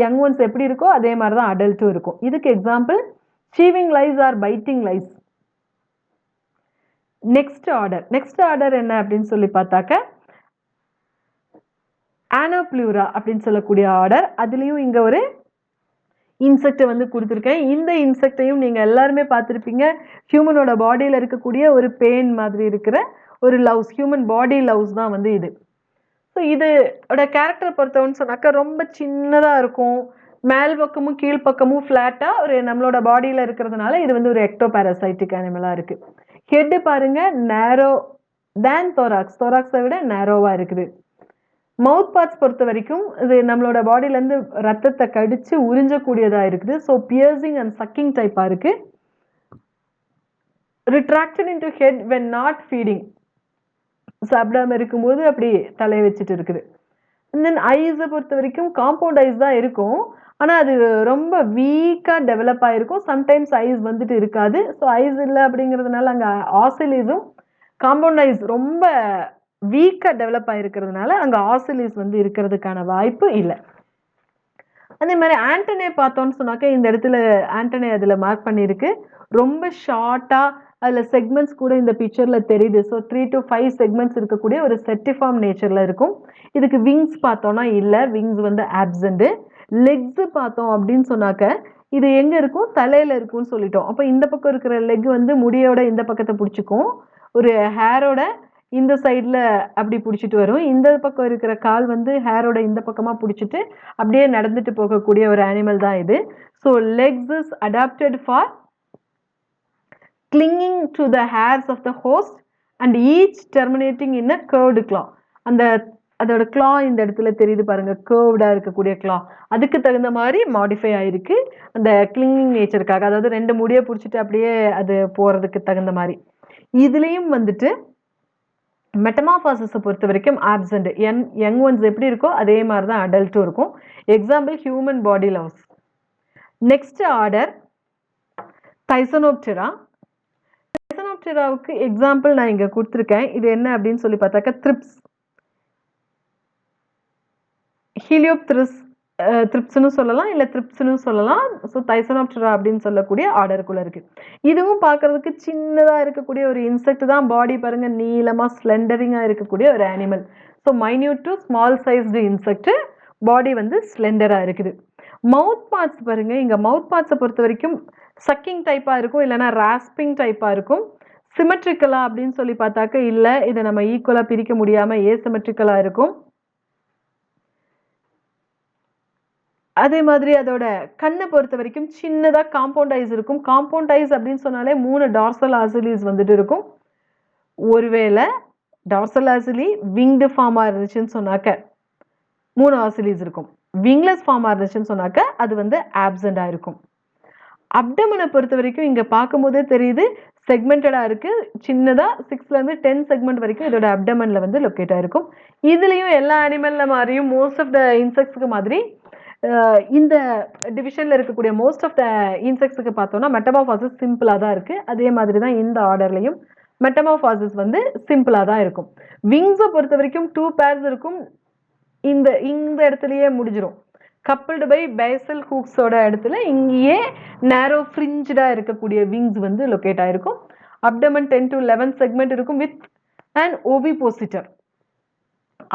யங் ஒன்ஸ் எப்படி இருக்கோ அதே மாதிரி தான் அடல்ட்டும் இருக்கும். இதுக்கு example chewing lice or biting lice. Next order என்ன அப்படின்னு சொல்லி பார்த்தாக்க ஆனோப்ளூரா அப்படின்னு சொல்லக்கூடிய ஆர்டர். அதுலயும் இங்க ஒரு இன்செக்ட் வந்து கொடுத்துருக்கேன். இந்த இன்செக்டையும் நீங்க எல்லாருமே பார்த்துருப்பீங்க. ஹியூமனோட பாடியில இருக்கக்கூடிய ஒரு பெயின் மாதிரி இருக்கிற ஒரு லவ்ஸ், ஹியூமன் பாடி லவ்ஸ் தான் வந்து இது. ஸோ இதோட கேரக்டர் பொறுத்தவன்னு சொன்னாக்கா ரொம்ப சின்னதா இருக்கும். மேல் பக்கமும் கீழ் பக்கமும் ஃபிளாட்டா ஒரு நம்மளோட பாடியில இருக்கிறதுனால இது வந்து ஒரு எக்டோ பாரசைட்டிக் அனிமலா இருக்கு. ஹெட் பாருங்க நேரோ தேன் தோராக்ஸ், தோராக்ஸை விட நேரோவா இருக்குது. மவுத் பார்ட்ஸ் பொறுத்த வரைக்கும் இது நம்மளோட பாடியில இருந்து ரத்தத்தை கடிச்சு உறிஞ்சக்கூடியதா இருக்குது. ஸோ பியர்சிங் அண்ட் சக்கிங் டைப்பா இருக்கு. Retracted into head when not feeding, சாப்பிடாம இருக்கும்போது அப்படி தலையை வச்சுட்டு இருக்குது. தென் ஐஸை பொறுத்த வரைக்கும் காம்பவுண்ட் ஐஸ் தான் இருக்கும். ஆனால் அது ரொம்ப வீக்காக டெவலப் ஆகிருக்கும். சம்டைம்ஸ் ஐஸ் வந்துட்டு இருக்காது. ஸோ ஐஸ் இல்லை அப்படிங்கிறதுனால அங்கே ஆசிலிஸும், காம்பவுண்ட் ஐஸ் ரொம்ப வீக்காக டெவலப் ஆகிருக்கிறதுனால அங்கே ஆசிலிஸ் வந்து இருக்கிறதுக்கான வாய்ப்பு இல்லை. அதே மாதிரி ஆண்டனே பார்த்தோன்னு சொன்னாக்க இந்த இடத்துல ஆண்டனே அதில் மார்க் பண்ணியிருக்கு. ரொம்ப ஷார்ட்டாக அதில் செக்மெண்ட்ஸ் கூட இந்த பிக்சரில் தெரியுது. ஸோ 3 to 5 செக்மெண்ட்ஸ் இருக்கக்கூடிய ஒரு செட்டிஃபார்ம் நேச்சரில் இருக்கும். இதுக்கு விங்ஸ் பார்த்தோன்னா இல்லை, விங்ஸ் வந்து ஆப்சண்ட்டு. லெக்ஸு பார்த்தோம் அப்படின்னு சொன்னாக்க இது எங்கே இருக்கும், தலையில் இருக்கும்னு சொல்லிட்டோம். அப்போ இந்த பக்கம் இருக்கிற லெக் வந்து முடியோட இந்த பக்கத்தை பிடிச்சிக்கும், ஒரு ஹேரோட இந்த சைடில் அப்படி பிடிச்சிட்டு வரும். இந்த பக்கம் இருக்கிற கால் வந்து ஹேரோட இந்த பக்கமாக பிடிச்சிட்டு அப்படியே நடந்துட்டு போகக்கூடிய ஒரு அனிமல் தான் இது. So legs is adapted for clinging to the hairs of the host and each terminating in a curved claw. அந்த அதோட claw இந்த இடத்துல தெரியுது பாருங்க, curved-ஆ இருக்கக்கூடிய claw. அதுக்கு தகுந்த மாதிரி மாடிஃபை ஆயிருக்கு அந்த கிளிங்கிங் நேச்சருக்காக. அதாவது 2 முடியை பிடிச்சிட்டு அப்படியே அது போறதுக்கு தகுந்த மாதிரி. இதுலயும் வந்துட்டு மெட்டமார்பாசிஸை பொறுத்த வரைக்கும் ஆப்சண்ட். யங் ஒன்ஸ் எப்படி இருக்கோ அதே மாதிரி தான் அடல்ட்டும் இருக்கும். Example human body lice. Next order Thysanoptera. தைசனோப்டெராவுக்கு எக்ஸாம்பிள் நான் இங்க கொடுத்துருக்கேன். இது என்ன அப்படின்னு சொல்லி பார்த்தாக்க த்ரிப்ஸ், ஹீலியோப்திரிஸ், த்ரிப்ஸ்னு சொல்லலாம், இல்ல த்ரிப்ஸ்னு சொல்லலாம். ஸோ தைசனோப்டெரா அப்படின்னு சொல்லக்கூடிய ஆர்டருக்குள்ள இருக்கு. இதுவும் பார்க்கறதுக்கு சின்னதா இருக்கக்கூடிய ஒரு இன்செக்ட் தான். பாடி பாருங்க நீளமா ஸ்லெண்டரிங்கா இருக்கக்கூடிய ஒரு animal. So minute to small sized insect. Body வந்து ஸ்லெண்டரா இருக்குது. மவுத் பார்ட்ஸ் பாருங்க. இங்க மவுத் பார்ட்ஸை பொறுத்த வரைக்கும் சக்கிங் டைப்பா இருக்கும், இல்லைன்னா ராஸ்பிங் டைப்பா இருக்கும். சிமெட்ரிக்கலா அப்படின்னு சொல்லி பார்த்தாக்க இல்லை, இதை நம்ம ஈக்குவலா பிரிக்க முடியாம ஏசிமெட்ரிக்கலா இருக்கும். அதே மாதிரி அதோட கண்ணை பொறுத்த வரைக்கும் சின்னதா காம்பவுண்ட் ஐஸ் இருக்கும். காம்பவுண்ட் ஐஸ் அப்படின்னு சொன்னாலே 3 டார்சல் ஆசிலிஸ் வந்துட்டு இருக்கும். ஒருவேளை டார்சல் ஆசிலி விங்டு ஃபார்மா இருந்துச்சுன்னு சொன்னாக்க 3 ஆசிலிஸ் இருக்கும். விங்லெஸ் ஃபார்மா இருந்துச்சுன்னு சொன்னாக்க அது வந்து ஆப்சண்டா இருக்கும். அப்டமனை பொறுத்த வரைக்கும் இங்க பார்க்கும்போதே தெரியுது செக்மெண்டடா இருக்கு. சின்னதா 6ல இருந்து 10 செக்மெண்ட் வரைக்கும் இதோட அப்டமன்ல வந்து லொக்கேட் ஆயிருக்கும். இதுலயும் எல்லா அனிமல்ல மாதிரியும் மோஸ்ட் ஆஃப் த இன்செக்ட்ஸ்க்கு மாதிரி இந்த டிவிஷன்ல இருக்கக்கூடிய மோஸ்ட் ஆஃப் த இன்செக்ட்ஸ்க்கு பார்த்தோம்னா மெட்டமார்பாசிஸ் சிம்பிளா தான் இருக்கு. அதே மாதிரி தான் இந்த ஆர்டர்லயும் மெட்டமார்பாசிஸ் வந்து சிம்பிளா தான் இருக்கும். விங்ஸை பொறுத்த வரைக்கும் 2 பேர்ஸ் இருக்கும். இந்த இடத்துலயே முடிஞ்சிடும். கப்பிள்டு பை பேசல் ஹூக்ஸோட இடத்துல இங்கேயே நேரோ ஃப்ரிஞ்சா இருக்கக்கூடிய விங்ஸ் வந்து லொக்கேட் ஆயிருக்கும். அப்டமன் 10 to 11 செக்மெண்ட் இருக்கும் வித் அண்ட் ஓவிபோசிட்டர்.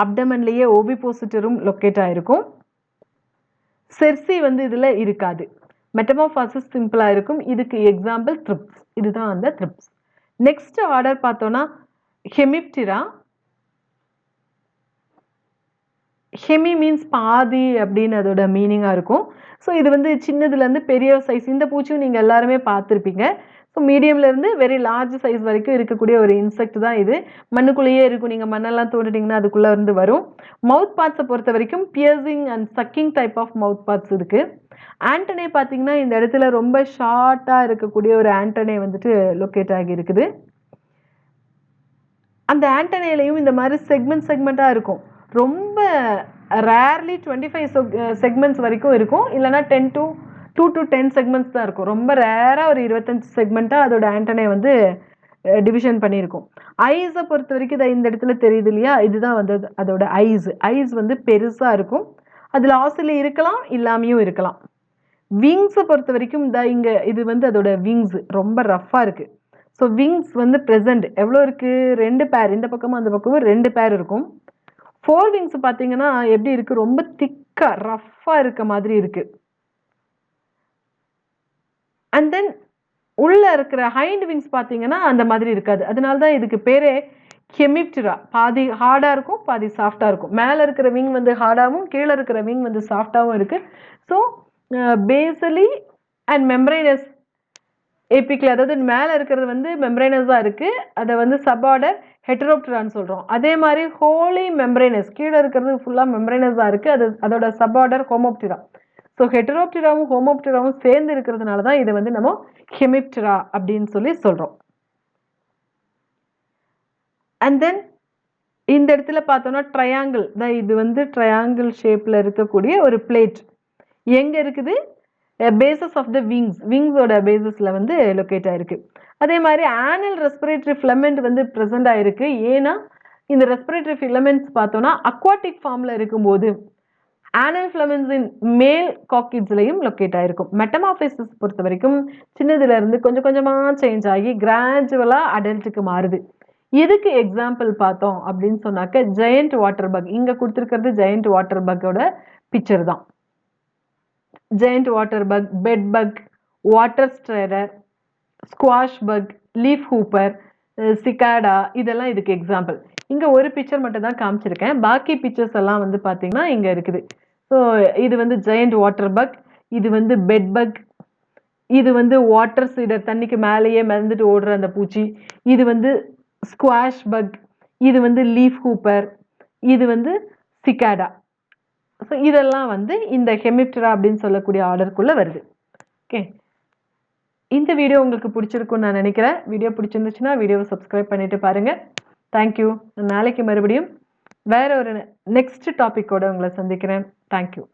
அப்டமன்லயே ஓவிபோசிட்டரும் லொக்கேட் ஆயிருக்கும். செர்சி வந்து இதுல இருக்காது. மெட்டமார்பாசிஸ் சிம்பிளா இருக்கும். இதுக்கு எக்ஸாம்பிள் த்ரிப்ஸ். இதுதான் அந்த த்ரிப்ஸ். நெக்ஸ்ட் ஆர்டர் பார்த்தோம்னா ஹெமிப்டிரா. ஹெமி மீன்ஸ் பாதி அப்படின்னு அதோட மீனிங்கா இருக்கும். ஸோ இது வந்து சின்னதுல இருந்து பெரிய சைஸ். இந்த பூச்சியும் நீங்க எல்லாருமே பார்த்துருப்பீங்க. ஸோ மீடியம்ல இருந்து வெரி லார்ஜ் சைஸ் வரைக்கும் இருக்கக்கூடிய ஒரு இன்செக்ட் தான் இது. மண்ணுக்குள்ளேயே இருக்கும். நீங்க மண்ணெல்லாம் தோண்டிட்டீங்கன்னா அதுக்குள்ள இருந்து வரும். மவுத் பார்ட்ஸை பொறுத்த வரைக்கும் piercing and sucking type of mouth parts இருக்கு. ஆண்டனே பார்த்தீங்கன்னா இந்த இடத்துல ரொம்ப ஷார்ட்டா இருக்கக்கூடிய ஒரு ஆண்டனே வந்துட்டு லொக்கேட் ஆகி இருக்குது. அந்த ஆண்டனேலையும் இந்த மாதிரி செக்மெண்டா இருக்கும். ரொம்ப ரேர்லி 25 செக்மெண்ட்ஸ் வரைக்கும் இருக்கும். இல்லைன்னா 2 to 10 செக்மெண்ட்ஸ் தான் இருக்கும். ரொம்ப ரேரா ஒரு 25 செக்மெண்ட்டா அதோட ஆண்டனே வந்து டிவிஷன் பண்ணியிருக்கும். ஐஸை பொறுத்த வரைக்கும் இந்த இடத்துல தெரியுது இல்லையா, இதுதான் வந்து அதோட ஐஸ் வந்து பெருசா இருக்கும். அதுல ஆசிலி இருக்கலாம், இல்லாமையும் இருக்கலாம். விங்ஸை பொறுத்த வரைக்கும் இங்க இது வந்து அதோட விங்ஸ் ரொம்ப ரஃபா இருக்கு. ஸோ விங்ஸ் வந்து ப்ரெசென்ட் எவ்வளோ இருக்கு? 2 பேர். இந்த பக்கமும் அந்த பக்கமும் 2 பேர் இருக்கும். 4 விங்ஸ் பார்த்தீங்கன்னா எப்படி இருக்கு? ரொம்ப திக்கா ரஃபா இருக்க மாதிரி இருக்கு. அண்ட் தென் உள்ள இருக்கிற ஹைண்ட் விங்ஸ் பார்த்தீங்கன்னா அந்த மாதிரி இருக்காது. அதனால தான் இதுக்கு பேரே ஹெமிப்டிரா. பாதி ஹார்டா இருக்கும், பாதி சாஃப்டா இருக்கும். மேலே இருக்கிற விங் வந்து ஹார்டாகவும் கீழே இருக்கிற விங் வந்து சாஃப்டாகவும் இருக்கு. ஸோ பேசலி அண்ட் மெம்பரைனஸ் ஏபிக்ல, அதாவது மேலே இருக்கிறது வந்து மெம்பரைனஸா இருக்கு. அதை வந்து சப்ஆர்டர் ஹெட்டரோப்டரான்னு சொல்றோம். அதே மாதிரி ஹோலி மெம்பரைனஸ் கீழே இருக்கிறது ஃபுல்லா மெம்பரைனஸா இருக்கு. அதோட சப்ஆர்டர் ஹோமோப்டிரா. ஸோ ஹெட்டரோப்டிராவும் ஹோமோப்டிராவும் சேர்ந்து இருக்கிறதுனால தான் இதை வந்து நம்ம ஹெமிப்டிரா அப்படின்னு சொல்லி சொல்றோம். அண்ட் தென் இந்த இடத்துல பார்த்தோம்னா ட்ரையாங்கிள் தான். இது வந்து ட்ரையாங்கிள் ஷேப்ல இருக்கக்கூடிய ஒரு பிளேட் எங்க இருக்குது? பேசஸ் ஆஃப் த விங்ஸோட பேசஸ்ல வந்து லொக்கேட் ஆயிருக்கு. அதே மாதிரி ஆனல் ரெஸ்பிரேட்டரி ஃபிலமெண்ட் வந்து ப்ரெசென்ட் ஆயிருக்கு. ஏன்னா இந்த ரெஸ்பிரேட்டரி ஃபிலமெண்ட்ஸ் பார்த்தோம்னா அக்வாட்டிக் ஃபார்ம்ல இருக்கும்போது ஆனல் ஃபிலமெண்ட்ஸ் இன் மேல் காக்கிட்ஸ்லையும் லொக்கேட் ஆயிருக்கும். மெட்டமார்பிசிஸ் பொறுத்த வரைக்கும் சின்னதுல இருந்து கொஞ்சம் கொஞ்சமா சேஞ்ச் ஆகி கிராஜுவலா அடல்ட்டுக்கு மாறுது. இதுக்கு எக்ஸாம்பிள் பார்த்தோம் அப்படின்னு சொன்னாக்க ஜெயண்ட் வாட்டர் பக். இங்க கொடுத்துருக்கிறது ஜெயண்ட் வாட்டர் பக்கோட பிக்சர் தான். Giant water bug, bed bug, water strider, squash bug, leaf hopper, cicada, இதெல்லாம் இதுக்கு எக்ஸாம்பிள். இங்க ஒரு பிக்சர் மட்டும் தான் காமிச்சிருக்கேன். பாக்கி பிக்சர்ஸ் எல்லாம் வந்து பாத்தீங்கன்னா இங்க இருக்குது. ஸோ இது வந்து ஜெயண்ட் வாட்டர் பக், இது வந்து பெட் பக், இது வந்து வாட்டர் சீடர், தண்ணிக்கு மேலேயே மிதந்துட்டு ஓடுற அந்த பூச்சி, இது வந்து ஸ்குவாஷ் பக், இது வந்து லீஃப் ஹூப்பர், இது வந்து சிகாடா. ஸோ இதெல்லாம் வந்து இந்த ஹெமிப்டிரா அப்படின்னு சொல்லக்கூடிய ஆர்டருக்குள்ள வருது. ஓகே, இந்த வீடியோ உங்களுக்கு பிடிச்சிருக்கும்னு நான் நினைக்கிறேன். வீடியோ பிடிச்சிருந்துச்சுன்னா வீடியோவை சப்ஸ்கிரைப் பண்ணிட்டு பாருங்க. தேங்க்யூ. நாளைக்கு மறுபடியும் வேற ஒரு நெக்ஸ்ட் டாபிக்கோட உங்களை சந்திக்கிறேன். தேங்க்யூ.